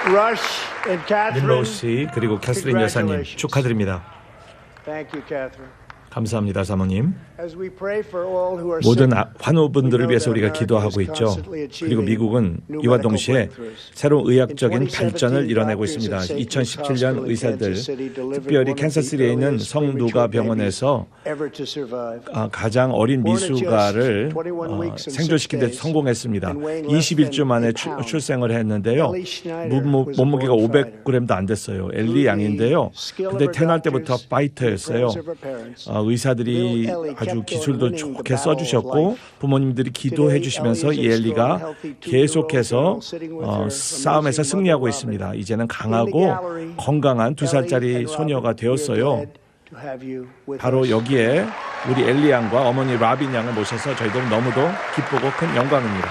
Rush and 림보 Catherine. 씨 그리고 캐스린 여사님 축하드립니다. Thank you, Catherine. 감사합니다, 사모님. As we pray for all who are 모든 sick, 환우분들을 위해서 우리가 기도하고 있죠. 그리고 미국은 이와 동시에 새로운 의학적인 발전을 이뤄내고 있습니다. 2017년 의사들, 특별히 캔서시티에 있는 성누가 병원에서 가장 어린 미숙아를 생존시키는 데 성공했습니다. 21주 만에 출생을 했는데요. 몸무게가 500g도 안 됐어요. 엘리 양인데요. 근데 태어날 때부터 파이터였어요. 의사들이 아주 기술도 좋게 써주셨고 부모님들이 기도해 주시면서 이 엘리가 계속해서 싸움에서 승리하고 있습니다. 이제는 강하고 건강한 2살짜리 소녀가 되었어요. 바로 여기에 우리 엘리 양과 어머니 라빈 양을 모셔서 저희들은 너무도 기쁘고 큰 영광입니다.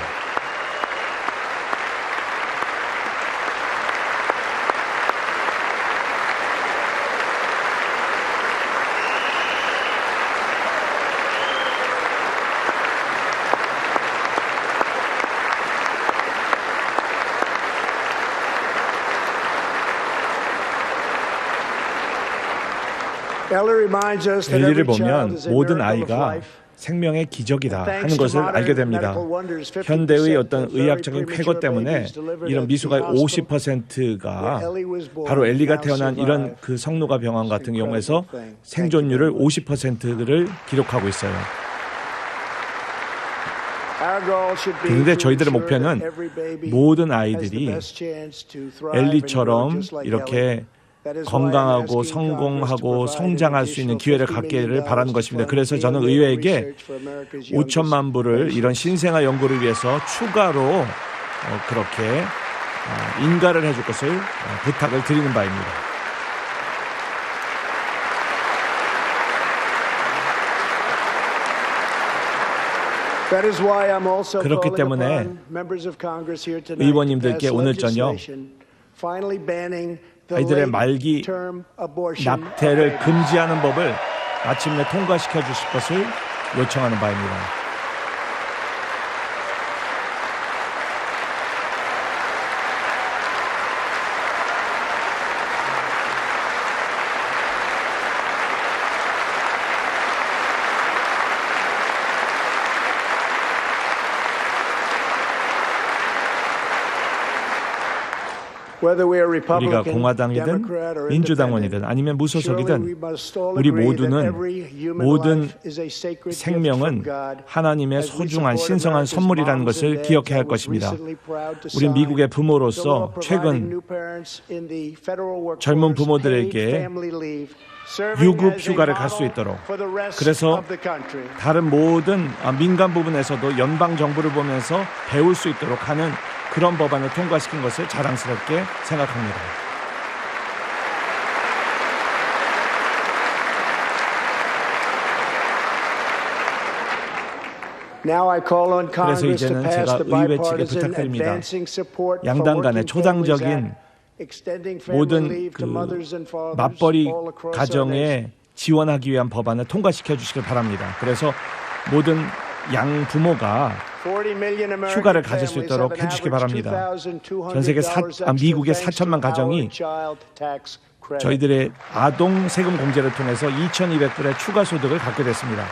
엘리를 보면 모든 아이가 생명의 기적이다 하는 것을 알게 됩니다. 현대의 어떤 의학적인 쾌거 때문에 이런 미수가의 50%가 바로 엘리가 태어난 이런 그 성노가 병원 같은 경우에서 생존율을 50%를 기록하고 있어요. 그런데 저희들의 목표는 모든 아이들이 엘리처럼 이렇게 건강하고 성공하고 성장할 수 있는 기회를 갖기를 바라는 것입니다. 그래서 저는 의회에게 5천만 불을 이런 신생아 연구를 위해서 추가로 그렇게 인가를 해줄 것을 부탁을 드리는 바입니다. 그렇기 때문에 의원님들께 오늘 저녁 아이들의 말기 낙태를 금지하는 법을 마침내 통과시켜 주실 것을 요청하는 바입니다. 우리가 공화당이든 민주당원이든 아니면 무소속이든 우리 모두는 모든 생명은 하나님의 소중한 신성한 선물이라는 것을 기억해야 할 것입니다. 우리 미국의 부모로서 최근 젊은 부모들에게 유급 휴가를 갈 수 있도록 그래서 다른 모든 민간 부분에서도 연방 정부를 보면서 배울 수 있도록 하는 그런 법안을 통과시킨 것을 자랑스럽게 생각합니다. 그래서 이제는 제가 의회 측에 부탁드립니다. 양당 간의 초당적인 모든 그 맞벌이 가정에 지원하기 위한 법안을 통과시켜 주시길 바랍니다. 그래서 모든 양 부모가 휴가를 가질 수 있도록 해주시기 바랍니다. 전 세계 미국의 4천만 가정이 저희들의 아동 세금 공제를 통해서 2,200불의 추가 소득을 갖게 됐습니다.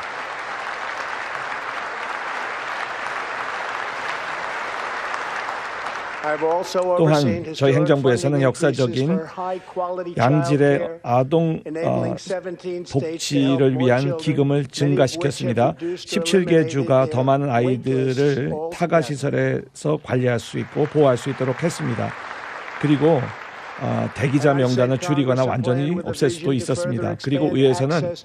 또한 저희 행정부에서는 역사적인 양질의 아동 복지를 위한 기금을 증가시켰습니다. 17개 주가 더 많은 아이들을 타가시설에서 관리할 수 있고 보호할 수 있도록 했습니다. 그리고 대기자 명단을 줄이거나 완전히 없앨 수도 있었습니다. 그리고 의회에서는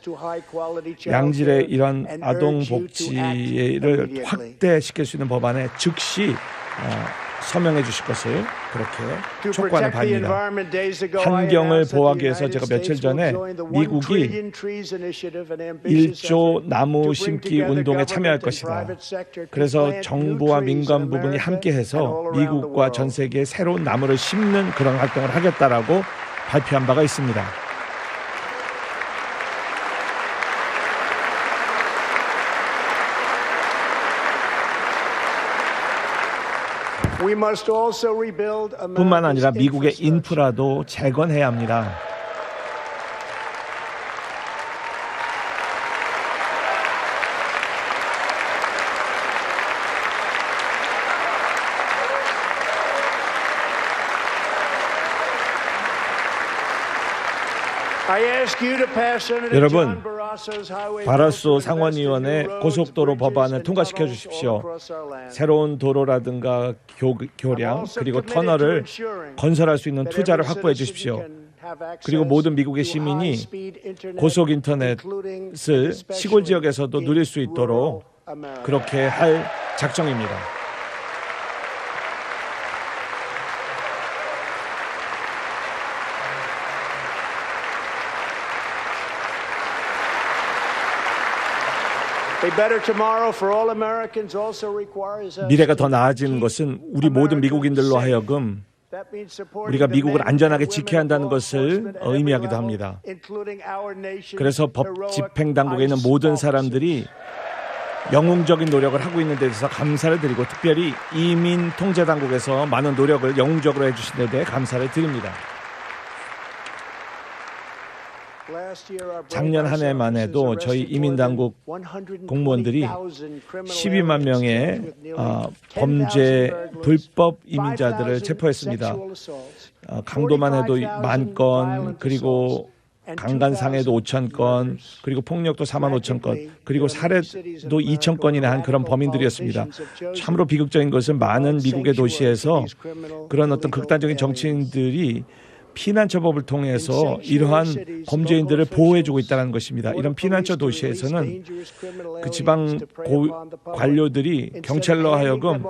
양질의 이런 아동 복지를 확대시킬 수 있는 법안에 즉시 서명해 주실 것을 그렇게 촉구하는 바입니다. 환경을 보호하기 위해서 제가 며칠 전에 미국이 1조 나무 심기 운동에 참여할 것이다. 그래서 정부와 민간 부분이 함께해서 미국과 전 세계에 새로운 나무를 심는 그런 활동을 하겠다라고 발표한 바가 있습니다. 뿐만 아니라 미국의 인프라도 재건해야 합니다. 여러분, 바라소 상원의원의 고속도로 법안을 통과시켜 주십시오. 새로운 도로라든가 교량 그리고 터널을 건설할 수 있는 투자를 확보해 주십시오. 그리고 모든 미국의 시민이 고속 인터넷을 시골 지역에서도 누릴 수 있도록 그렇게 할 작정입니다. 미래가 더 나아지는 것은 우리 모든 미국인들로 하여금 우리가 미국을 안전하게 지켜야 한다는 것을 의미하기도 합니다. 그래서 법 집행 당국에 있는 모든 사람들이 영웅적인 노력을 하고 있는 데 대해서 감사를 드리고 특별히 이민 통제 당국에서 많은 노력을 영웅적으로 해주신 데 대해 감사를 드립니다. 작년 한 해만 해도 저희 이민당국 공무원들이 12만 명의 범죄 불법 이민자들을 체포했습니다. 강도만 해도 10,000건, 그리고 강간상해도 5,000건, 그리고 폭력도 45,000건, 그리고 살해도 2,000건이나 한 그런 범인들이었습니다. 참으로 비극적인 것은 많은 미국의 도시에서 그런 어떤 극단적인 정치인들이 피난처법을 통해서 이러한 범죄인들을 보호해주고 있다는 것입니다. 이런 피난처 도시에서는 그 지방 관료들이 경찰로 하여금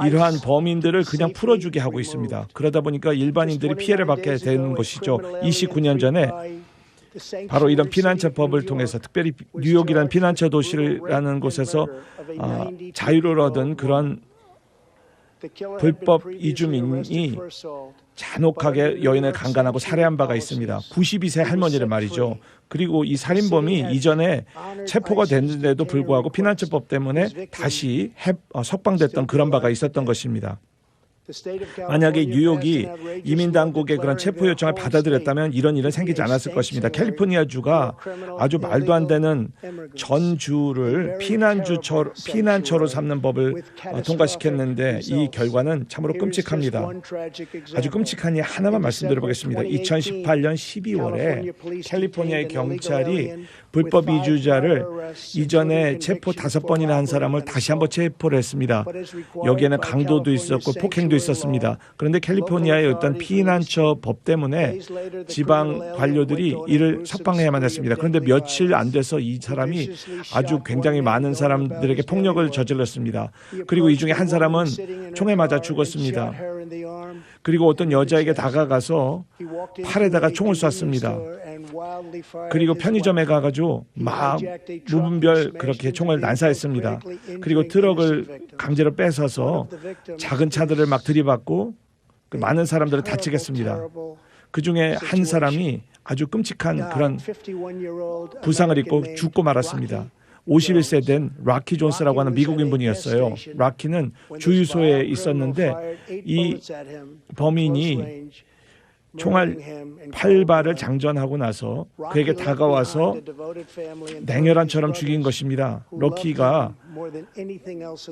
이러한 범인들을 그냥 풀어주게 하고 있습니다. 그러다 보니까 일반인들이 피해를 받게 되는 것이죠. 29년 전에 바로 이런 피난처법을 통해서 특별히 뉴욕이라는 피난처 도시라는 곳에서 자유를 얻은 그런 불법 이주민이 잔혹하게 여인을 강간하고 살해한 바가 있습니다. 92세 할머니를 말이죠. 그리고 이 살인범이 이전에 체포가 됐는데도 불구하고 피난처법 때문에 다시 석방됐던 그런 바가 있었던 것입니다. 만약에 뉴욕이 이민당국의 그런 체포 요청을 받아들였다면 이런 일은 생기지 않았을 것입니다. 캘리포니아주가 아주 말도 안 되는 전 주를 피난처로 삼는 법을 통과시켰는데 이 결과는 참으로 끔찍합니다. 아주 끔찍한 일 하나만 말씀드려보겠습니다. 2018년 12월에 캘리포니아의 경찰이 불법 이주자를 이전에 체포 5번이나 한 사람을 다시 한번 체포를 했습니다. 여기에는 강도도 있었고 폭행도 있었습니다. 그런데 캘리포니아의 어떤 피난처 법 때문에 지방 관료들이 이를 석방해야만 했습니다. 그런데 며칠 안 돼서 이 사람이 아주 굉장히 많은 사람들에게 폭력을 저질렀습니다. 그리고 이 중에 한 사람은 총에 맞아 죽었습니다. 그리고 어떤 여자에게 다가가서 팔에다가 총을 쐈습니다. 그리고 편의점에 가가지고 막 무분별 그렇게 총을 난사했습니다. 그리고 트럭을 강제로 뺏어서 작은 차들을 막 들이받고 많은 사람들을 다치게 했습니다. 그중에 한 사람이 아주 끔찍한 그런 부상을 입고 죽고 말았습니다. 51세 된 라키 존스라고 하는 미국인 분이었어요. 라키는 주유소에 있었는데 이 범인이 총알 8발을 장전하고 나서 그에게 다가와서 냉혈한처럼 죽인 것입니다. 럭키가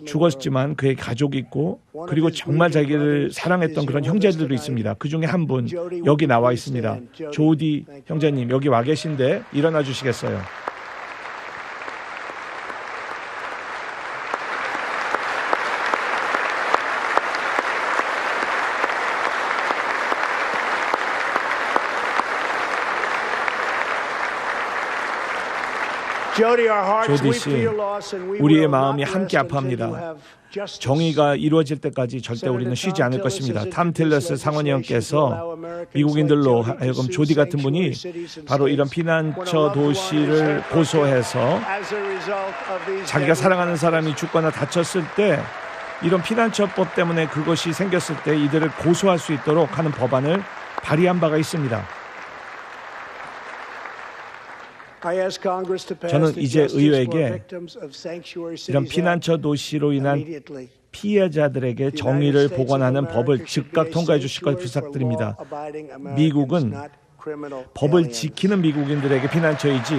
죽었지만 그의 가족이 있고 그리고 정말 자기를 사랑했던 그런 형제들도 있습니다. 그중에 한 분 여기 나와 있습니다. 조디 형제님 여기 와 계신데 일어나 주시겠어요? 조디 씨, 우리의 마음이 함께 아파합니다. 정의가 이루어질 때까지 절대 우리는 쉬지 않을 것입니다. 탐 틸러스 상원의원께서 미국인들로 하여금 조디 같은 분이 바로 이런 피난처 도시를 고소해서 자기가 사랑하는 사람이 죽거나 다쳤을 때 이런 피난처법 때문에 그것이 생겼을 때 이들을 고소할 수 있도록 하는 법안을 발의한 바가 있습니다. 저는 이제 의회에게 이런 피난처 도시로 인한 피해자들에게 정의를 복원하는 법을 즉각 통과해 주실 것 부탁드립니다. 미국은 법을 지키는 미국인들에게 피난처이지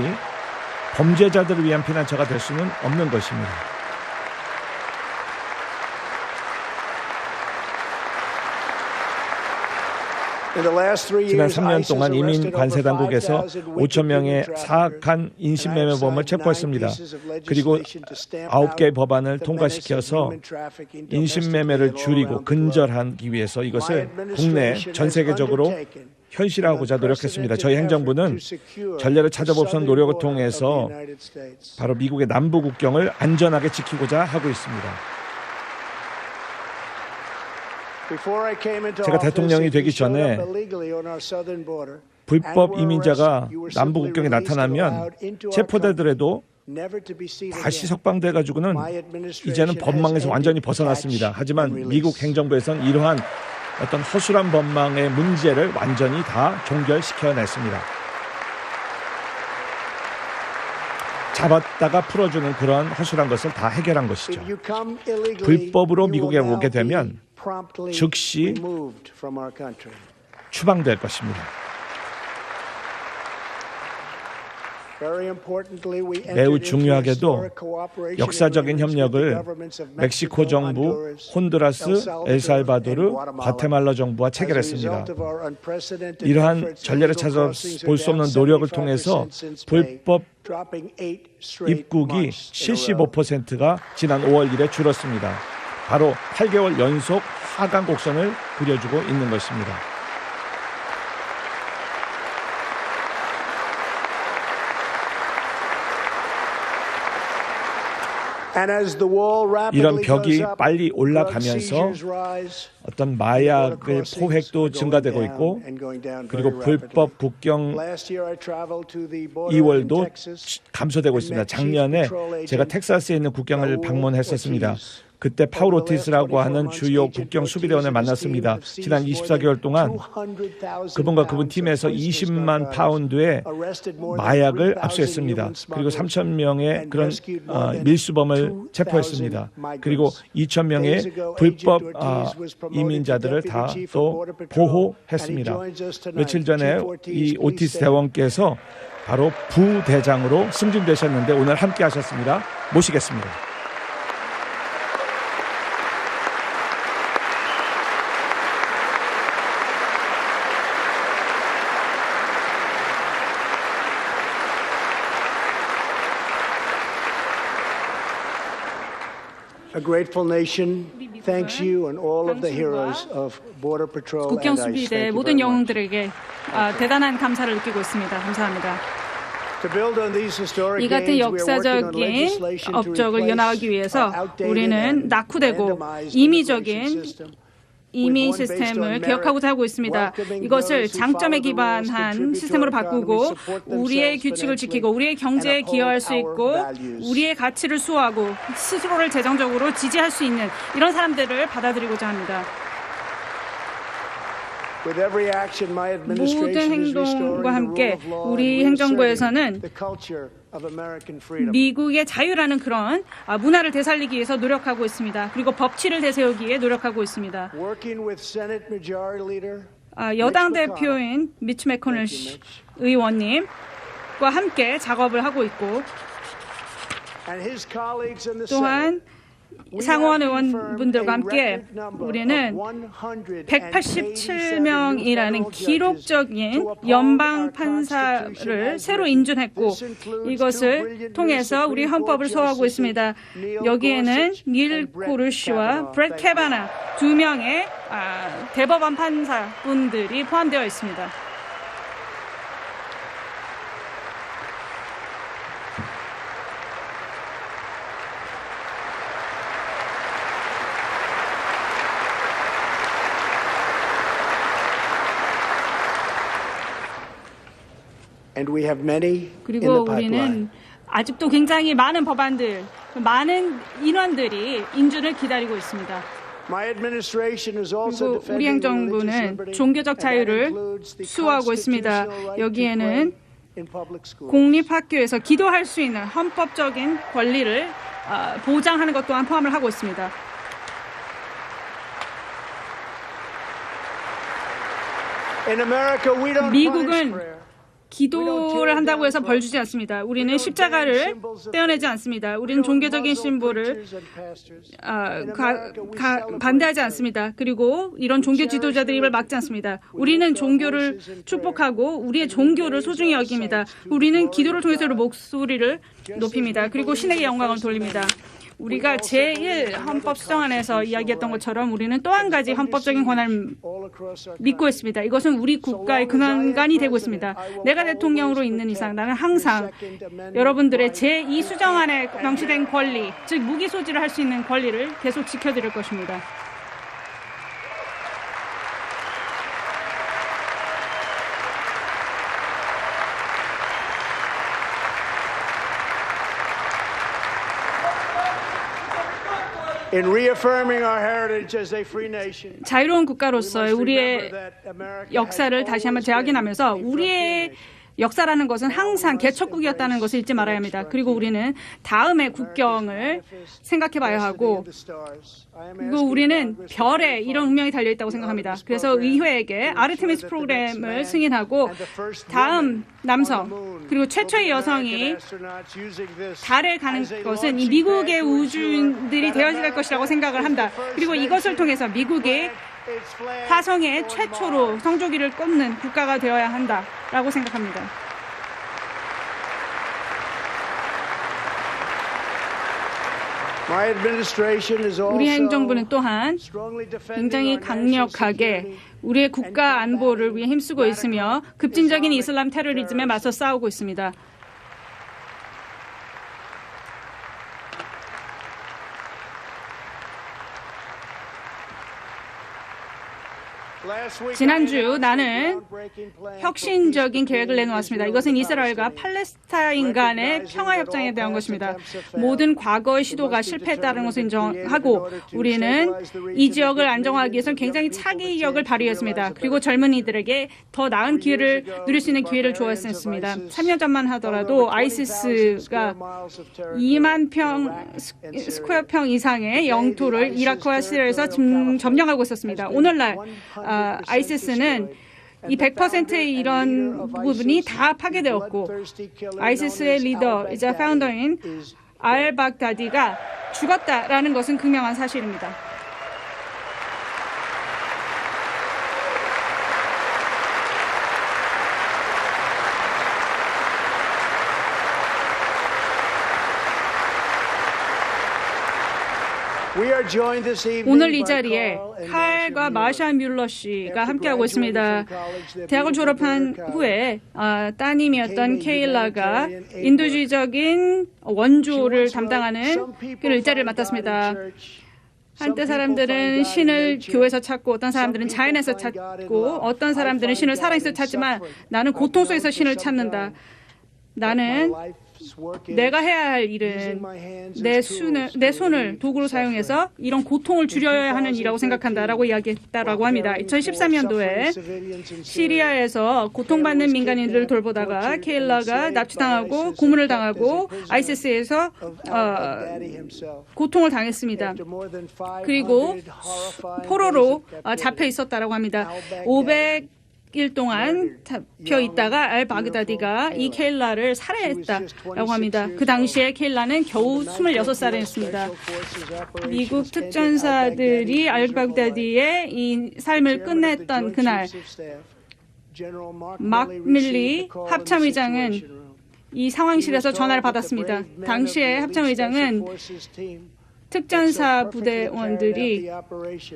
범죄자들을 위한 피난처가 될 수는 없는 것입니다. 지난 3년 동안 이민 관세 당국에서 5천 명의 사악한 인신매매범을 체포했습니다. 그리고 9개의 법안을 통과시켜서 인신매매를 줄이고 근절하기 위해서 이것을 국내 전 세계적으로 현실화하고자 노력했습니다. 저희 행정부는 전례를 찾아보선 노력을 통해서 바로 미국의 남부 국경을 안전하게 지키고자 하고 있습니다. 제가 대통령이 되기 전에 불법 이민자가 남부 국경에 나타나면 체포되더라도 다시 석방돼가지고는 이제는 법망에서 완전히 벗어났습니다. 하지만 미국 행정부에서는 이러한 어떤 허술한 법망의 문제를 완전히 다 종결시켜냈습니다. 잡았다가 풀어주는 그런 허술한 것을 다 해결한 것이죠. 불법으로 미국에 오게 되면 즉시 추방될 것입니다. 매우 중요하게도 역사적인 협력을 멕시코 정부, 혼두라스, 엘살바도르, 과테말라 정부와 체결했습니다. 이러한 전례를 찾아볼 수 없는 노력을 통해서 불법 입국이 75%가 지난 5월 1일에 줄었습니다. 바로 8개월 연속 하강 곡선을 그려주고 있는 것입니다. 이런 벽이 빨리 올라가면서 어떤 마약의 포획도 증가되고 있고 그리고 불법 국경 이월도 감소되고 있습니다. 작년에 제가 텍사스에 있는 국경을 방문했었습니다. 그때 파울 오티스라고 하는 주요 국경 수비대원을 만났습니다. 지난 24개월 동안 그분과 그분 팀에서 20만 파운드의 마약을 압수했습니다. 그리고 3천 명의 그런 밀수범을 체포했습니다. 그리고 2천 명의 불법 이민자들을 다 또 보호했습니다. 며칠 전에 이 오티스 대원께서 바로 부대장으로 승진되셨는데 오늘 함께 하셨습니다. 모시겠습니다. A grateful nation thanks you and all of the heroes of Border Patrol and 국경 ICE. 수비대 Thank you 모든 very much. 영웅들에게 대단한 감사를 느끼고 있습니다. 감사합니다. To build on these historic 이 같은 gains, we are working on 역사적인 legislation to 업적을 replace 이어나가기 위해서 outdated 우리는 and 낙후되고 randomized 임의적인 immigration system. 이민 시스템을 개혁하고자 하고 있습니다. 이것을 장점에 기반한 시스템으로 바꾸고 우리의 규칙을 지키고 우리의 경제에 기여할 수 있고 우리의 가치를 수호하고 스스로를 재정적으로 지지할 수 있는 이런 사람들을 받아들이고자 합니다. With every action, my 모든 administration is restoring 행동과 the 함께 rule of law and 우리 행정부에서는 reasserting the culture of American freedom. 미국의 자유라는 그런 문화를 되살리기 위해서 노력하고 있습니다. 그리고 법치를 되세우기 위해 노력하고 있습니다. Working with Senate Majority Leader 여당 Mitch 대표인 미치 매코넬 Thank you, Mitch. 의원님과 함께 작업을 하고 있고 and his colleagues in the 또한 Senate. 상원 의원분들과 함께 우리는 187명이라는 기록적인 연방 판사를 새로 인준했고 이것을 통해서 우리 헌법을 소화하고 있습니다. 여기에는 닐 고르시와 브렛 캐바나 두 명의 대법원 판사분들이 포함되어 있습니다. And we have many in 그리고 the pipeline. 우리는 아직도 굉장히 많은 법안들, 많은 인원들이 인준을 기다리고 있습니다. My administration is also 그리고 우리 defending 행정부는 religious liberty, 종교적 and that 자유를 includes the 수호하고 있습니다. constitutional right to 여기에는 pray in public schools. 공립학교에서 기도할 수 있는 헌법적인 권리를 보장하는 것 또한 포함을 하고 있습니다. In America, we don't punish 미국은 prayer. 기도를 한다고 해서 벌 주지 않습니다. 우리는 십자가를 떼어내지 않습니다. 우리는 종교적인 심볼을 반대하지 않습니다. 그리고 이런 종교 지도자들의 입을 막지 않습니다. 우리는 종교를 축복하고 우리의 종교를 소중히 여깁니다. 우리는 기도를 통해서 목소리를 높입니다. 그리고 신에게 영광을 돌립니다. 우리가 제1 헌법 수정안에서 이야기했던 것처럼 우리는 또 한 가지 헌법적인 권한을 믿고 있습니다. 이것은 우리 국가의 근간이 되고 있습니다. 내가 대통령으로 있는 이상 나는 항상 여러분들의 제2 수정안에 명시된 권리, 즉 무기 소지를 할 수 있는 권리를 계속 지켜드릴 것입니다. In reaffirming our heritage as a free nation, 자유로운 국가로서의 우리의 역사를 다시 한번 재확인하면서 우리의 역사라는 것은 항상 개척국이었다는 것을 잊지 말아야 합니다. 그리고 우리는 다음의 국경을 생각해 봐야 하고 그리고 우리는 별에 이런 운명이 달려있다고 생각합니다. 그래서 의회에게 아르테미스 프로그램을 승인하고 다음 남성 그리고 최초의 여성이 달에 가는 것은 이 미국의 우주인들이 되어질 것이라고 생각을 한다. 그리고 이것을 통해서 미국이 화성의 최초로 성조기를 꽂는 국가가 되어야 한다라고 생각합니다. 우리 행정부는 또한 굉장히 강력하게 우리의 국가 안보를 위해 힘쓰고 있으며 급진적인 이슬람 테러리즘에 맞서 싸우고 있습니다. 지난주 나는 혁신적인 계획을 내놓았습니다. 이것은 이스라엘과 팔레스타인 간의 평화협정에 대한 것입니다. 모든 과거의 시도가 실패했다는 것을 인정하고 우리는 이 지역을 안정화하기 위해서는 굉장히 차기력을 발휘했습니다. 그리고 젊은이들에게 더 나은 기회를 누릴 수 있는 기회를 주었습니다. 3년 전만 하더라도 아이시스가 2만 스퀘어 평 이상의 영토를 이라크와 시리아에서 점령하고 있었습니다. 오늘날 아이시스는 이 100%의 이런 부분이 다 파괴되었고 아이시스의 리더이자 파운더인 알박다디가 죽었다라는 것은 극명한 사실입니다. 오늘 이 자리에 칼과 마샤 뮬러 씨가 함께하고 있습니다. 대학을 졸업한 후에 따님이었던 케일라가 인도주의적인 원조를 담당하는 그 일자리를 맡았습니다. 한때 사람들은 신을 교회에서 찾고 어떤 사람들은 자연에서 찾고 어떤 사람들은 신을 사랑에서 찾지만 나는 고통 속에서 신을 찾는다. 나는 내가 해야 할 일은 내 손을 도구로 사용해서 이런 고통을 줄여야 하는 일이라고 생각한다라고 이야기했다라고 합니다. 2013년도에 시리아에서 고통받는 민간인들을 돌보다가 케일라가 납치당하고 고문을 당하고 아이시스에서 고통을 당했습니다. 그리고 포로로 잡혀 있었다라고 합니다. 500일 동안 잡혀 있다가 알바그다디가 이 케일라를 살해했다라고 합니다. 그 당시에 케일라는 겨우 26살이었습니다. 미국 특전사들이 알바그다디의 이 삶을 끝냈던 그날 막 밀리 합참의장은 이 상황실에서 전화를 받았습니다. 당시에 합참의장은 특전사 부대원들이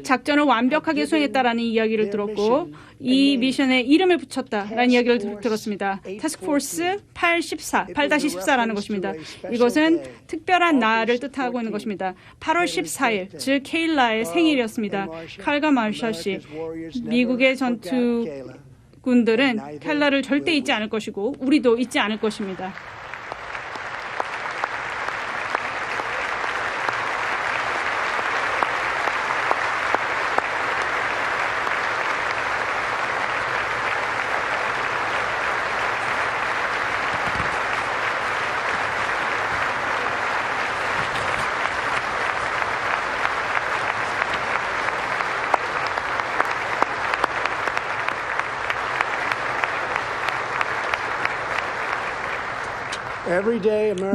작전을 완벽하게 수행했다라는 이야기를 들었고 이 미션에 이름을 붙였다라는 이야기를 들었습니다. 태스크포스 8-14라는 것입니다. 이것은 특별한 날을 뜻하고 있는 것입니다. 8월 14일, 즉 케일라의 생일이었습니다. 칼과 마샤 씨, 미국의 전투군들은 케일라를 절대 잊지 않을 것이고 우리도 잊지 않을 것입니다.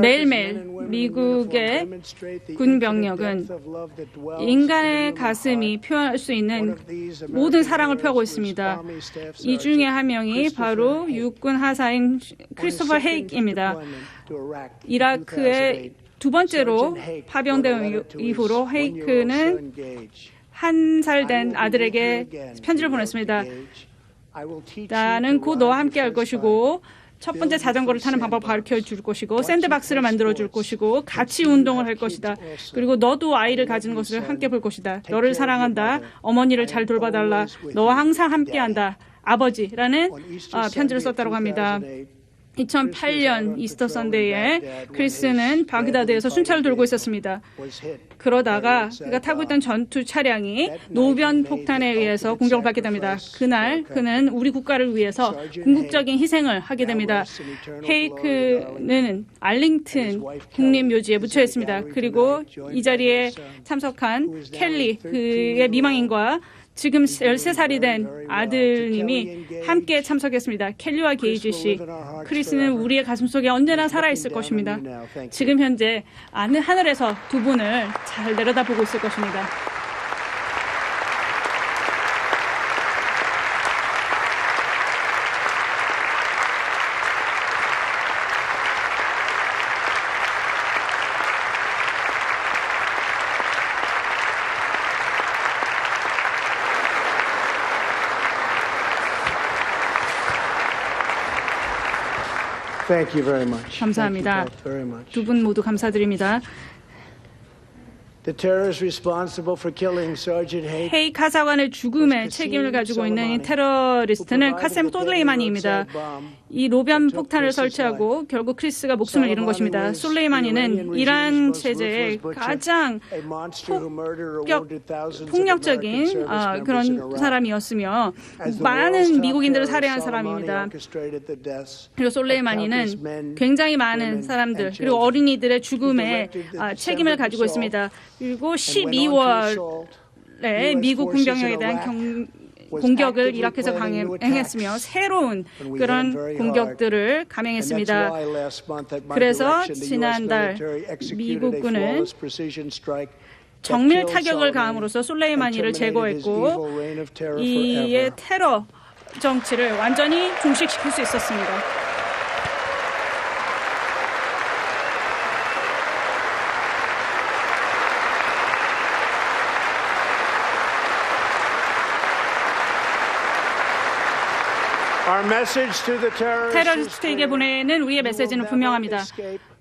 매일매일 미국의 군 병력은 인간의 가슴이 표현할 수 있는 모든 사랑을 표하고 있습니다. 이 중에 한 명이 바로 육군 하사인 크리스토퍼 헤이크입니다. 이라크에 두 번째로 파병된 이후로 헤이크는 1살 된 아들에게 편지를 보냈습니다. 나는 곧 너와 함께 할 것이고 첫 번째 자전거를 타는 방법을 가르쳐 줄 것이고 샌드박스를 만들어 줄 것이고 같이 운동을 할 것이다. 그리고 너도 아이를 가지는 것을 함께 볼 것이다. 너를 사랑한다. 어머니를 잘 돌봐달라. 너와 항상 함께한다. 아버지라는 편지를 썼다고 합니다. 2008년 이스터 선데이에 크리스는 바그다드에서 순찰을 돌고 있었습니다. 그러다가 그가 타고 있던 전투 차량이 노변 폭탄에 의해서 공격을 받게 됩니다. 그날 그는 우리 국가를 위해서 궁극적인 희생을 하게 됩니다. 헤이크는 알링튼 국립묘지에 묻혀 있습니다. 그리고 이 자리에 참석한 켈리 그의 미망인과 지금 13살이 된 아들님이 함께 참석했습니다. 켈리와 게이지 씨. 크리스는 우리의 가슴속에 언제나 살아있을 것입니다. 지금 현재 하늘에서 두 분을 잘 내려다보고 있을 것입니다. Thank you very much. 감사합니다. Thank you both very much. 두 분 모두 감사드립니다. The terrorist responsible for killing Sergeant Hake 헤이크 하사관의 죽음의 책임을 가지고 있는 이 테러리스트는 카셈 솔레이마니입니다. 이 로변 폭탄을 설치하고 결국 크리스가 목숨을 잃은 것입니다. 솔레이마니는 이란 체제의 가장 폭력적인 그런 사람이었으며 많은 미국인들을 살해한 사람입니다. 그리고 솔레이마니는 굉장히 많은 사람들 그리고 어린이들의 죽음에 책임을 가지고 있습니다. 그리고 12월에 미국 군병력에 대한 공격을 이라크에서 강행했으며 새로운 그런 공격들을 감행했습니다. 그래서 지난달 미국군은 정밀 타격을 가함으로써 솔레이마니를 제거했고 이의 테러 정치를 완전히 종식시킬 수 있었습니다. 테러리스트에게 보내는 우리의 메시지는 분명합니다.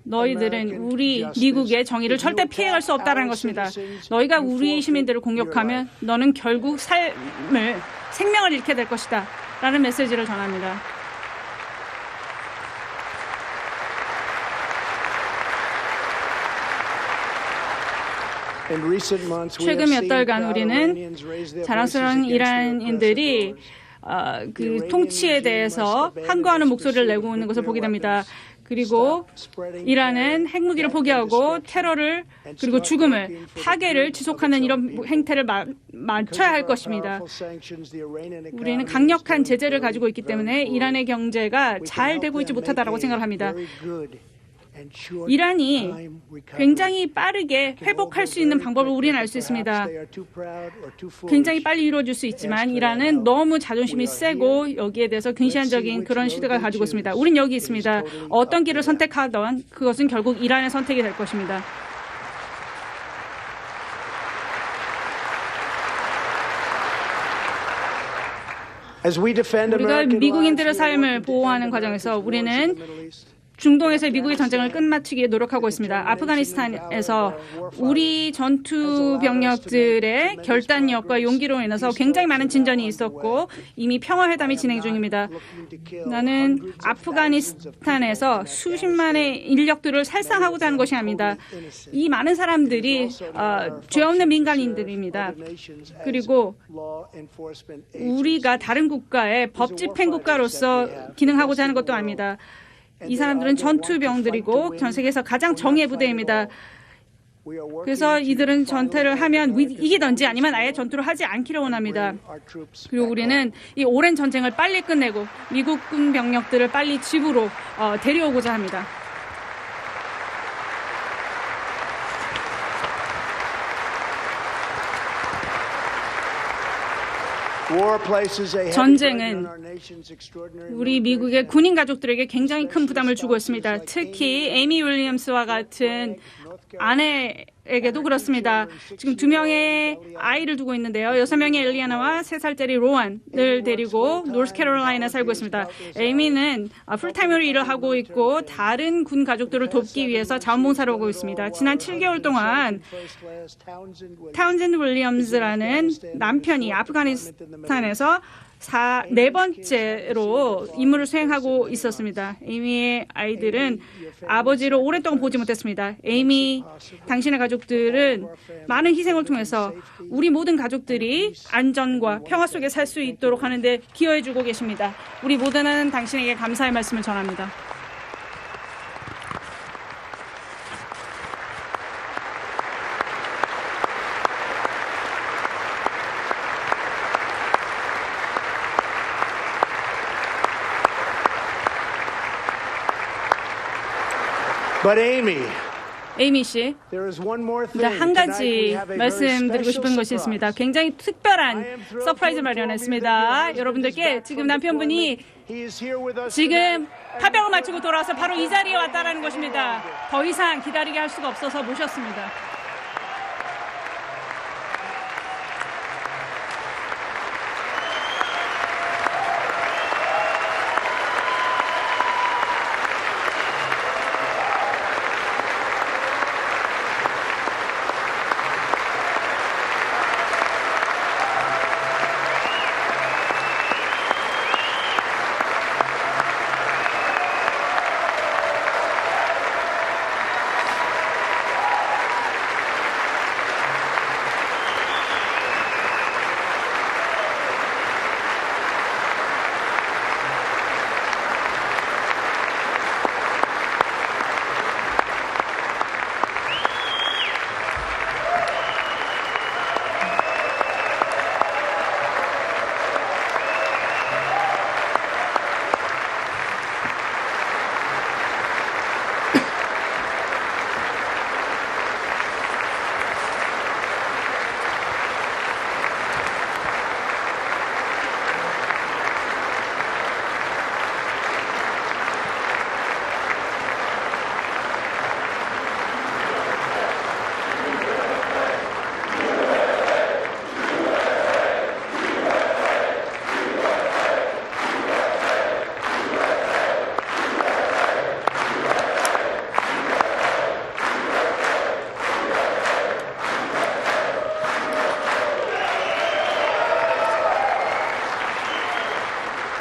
너희들은 우리 미국의 정의를 절대 피해갈 수 없다는 것입니다. 너희가 우리 시민들을 공격하면 너는 결국 생명을 잃게 될 것이다 라는 메시지를 전합니다. 최근 몇 달간 우리는 자랑스러운 이란인들이 그 통치에 대해서 항거하는 목소리를 내고 있는 것을 보게 됩니다. 그리고 이란은 핵무기를 포기하고 테러를 그리고 죽음을 파괴를 지속하는 이런 행태를 멈춰야 할 것입니다. 우리는 강력한 제재를 가지고 있기 때문에 이란의 경제가 잘 되고 있지 못하다라고 생각합니다. 이란이 굉장히 빠르게 회복할 수 있는 방법을 우리는 알 수 있습니다. 굉장히 빨리 이루어질 수 있지만 이란은 너무 자존심이 세고 여기에 대해서 근시안적인 그런 시대가 가지고 있습니다. 우린 여기 있습니다. 어떤 길을 선택하던 그것은 결국 이란의 선택이 될 것입니다. 우리가 미국인들의 삶을 보호하는 과정에서 우리는 중동에서 미국의 전쟁을 끝마치기에 노력하고 있습니다. 아프가니스탄에서 우리 전투 병력들의 결단력과 용기로 인해서 굉장히 많은 진전이 있었고 이미 평화회담이 진행 중입니다. 나는 아프가니스탄에서 수십만의 인력들을 살상하고자 하는 것이 아닙니다. 이 많은 사람들이 죄 없는 민간인들입니다. 그리고 우리가 다른 국가의 법 집행 국가로서 기능하고자 하는 것도 아닙니다. 이 사람들은 전투병들이고 전 세계에서 가장 정예 부대입니다. 그래서 이들은 전투를 하면 이기든지 아니면 아예 전투를 하지 않기를 원합니다. 그리고 우리는 이 오랜 전쟁을 빨리 끝내고 미국군 병력들을 빨리 집으로 데려오고자 합니다. 전쟁은 우리 미국의 군인 가족들에게 굉장히 큰 부담을 주고 있습니다. 특히 에이미 윌리엄스와 같은 아내에게도 그렇습니다. 지금 2명의 아이를 두고 있는데요. 6명의 엘리아나와 3살짜리 로안을 데리고 노스캐롤라이나에 살고 있습니다. 에이미는 풀타임으로 일을 하고 있고 다른 군 가족들을 돕기 위해서 자원봉사를 하고 있습니다. 지난 7개월 동안 타운젠드 윌리엄스라는 남편이 아프가니스탄에서 4번째로 임무를 수행하고 있었습니다. 에이미의 아이들은 아버지를 오랫동안 보지 못했습니다. 에이미, 당신의 가족들은 많은 희생을 통해서 우리 모든 가족들이 안전과 평화 속에 살 수 있도록 하는데 기여해주고 계십니다. 우리 모두는 당신에게 감사의 말씀을 전합니다. But Amy, 에이미 씨, there is one more 근데 thing. 한 가지 Tonight we have a very 말씀드리고 싶은 special 것이 있습니다. surprise. 굉장히 특별한 서프라이즈 마련했습니다. 여러분들께 지금 남편분이 He is here with us 지금 파병을 마치고 돌아와서 바로 이 자리에 왔다라는 것입니다. 더 이상 기다리게 할 수가 없어서 모셨습니다.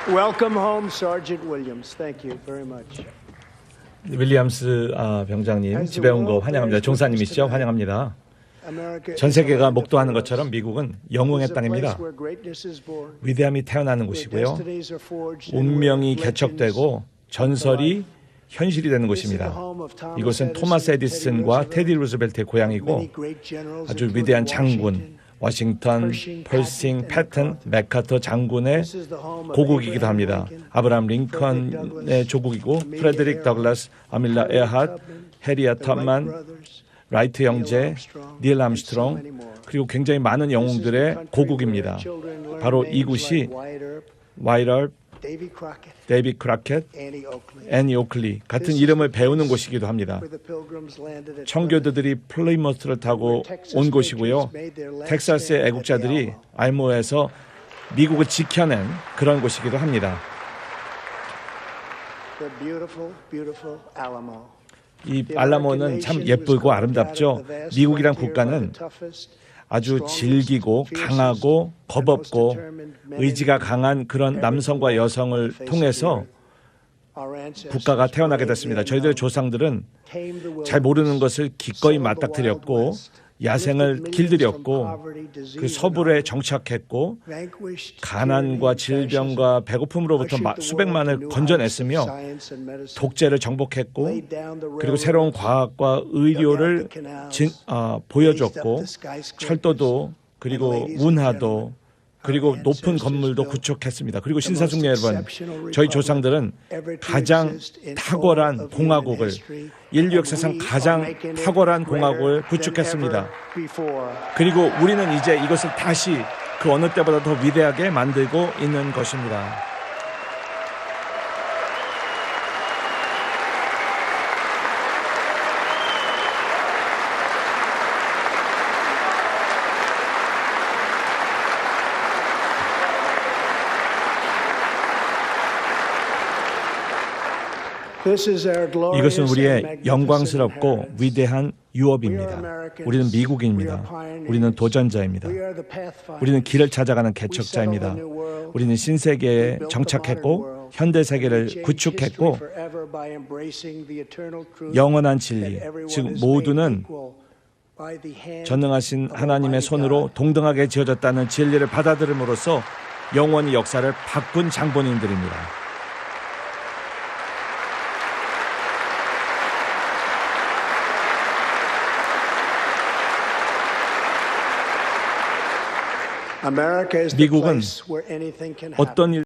Welcome home, Sergeant Williams. Thank you very much. 윌리엄스 병장님 집에 온 거 환영합니다. 종사님이시죠? 환영합니다. 전 세계가 목도하는 것처럼 미국은 영웅의 땅입니다. 위대함이 태어나는 곳이고요. 운명이 개척되고 전설이 현실이 되는 곳입니다. 이곳은 토마스 에디슨과 테디 루즈벨트의 고향이고 아주 위대한 장군, 워싱턴, 펄싱, 패튼, 맥카터 장군의 고국이기도 합니다. 아브라함 링컨의 조국이고 프레드릭 더글라스, 아밀라 에어핫, 해리아 텀만, 라이트 형제, 닐 암스트롱, 그리고 굉장히 많은 영웅들의 고국입니다. 바로 이곳이 와이트, 데이비 크라켓, 애니 오클리 같은 이름을 배우는 곳이기도 합니다. 청교도들이 플리머스를 타고 온 곳이고요. 텍사스의 애국자들이 알모에서 미국을 지켜낸 그런 곳이기도 합니다. 이 알라모는 참 예쁘고 아름답죠. 미국이란 국가는 아주 질기고 강하고 겁없고 의지가 강한 그런 남성과 여성을 통해서 국가가 태어나게 됐습니다. 저희들의 조상들은 잘 모르는 것을 기꺼이 맞닥뜨렸고 야생을 길들였고 그 서부에 정착했고 가난과 질병과 배고픔으로부터 수백만을 건져냈으며 독재를 정복했고 그리고 새로운 과학과 의료를 보여줬고 철도도 그리고 운하도 그리고 높은 건물도 구축했습니다. 그리고 신사숙녀 여러분, 저희 조상들은 가장 탁월한 공화국을, 인류 역사상 가장 탁월한 공화국을 구축했습니다. 그리고 우리는 이제 이것을 다시 그 어느 때보다 더 위대하게 만들고 있는 것입니다. 이것은 우리의 영광스럽고 위대한 유업입니다. 우리는 미국인입니다. 우리는 도전자입니다. 우리는 길을 찾아가는 개척자입니다. 우리는 신세계에 정착했고 현대 세계를 구축했고 영원한 진리, 즉 모두는 전능하신 하나님의 손으로 동등하게 지어졌다는 진리를 받아들임으로써 영원히 역사를 바꾼 장본인들입니다. 미국은 어떤 일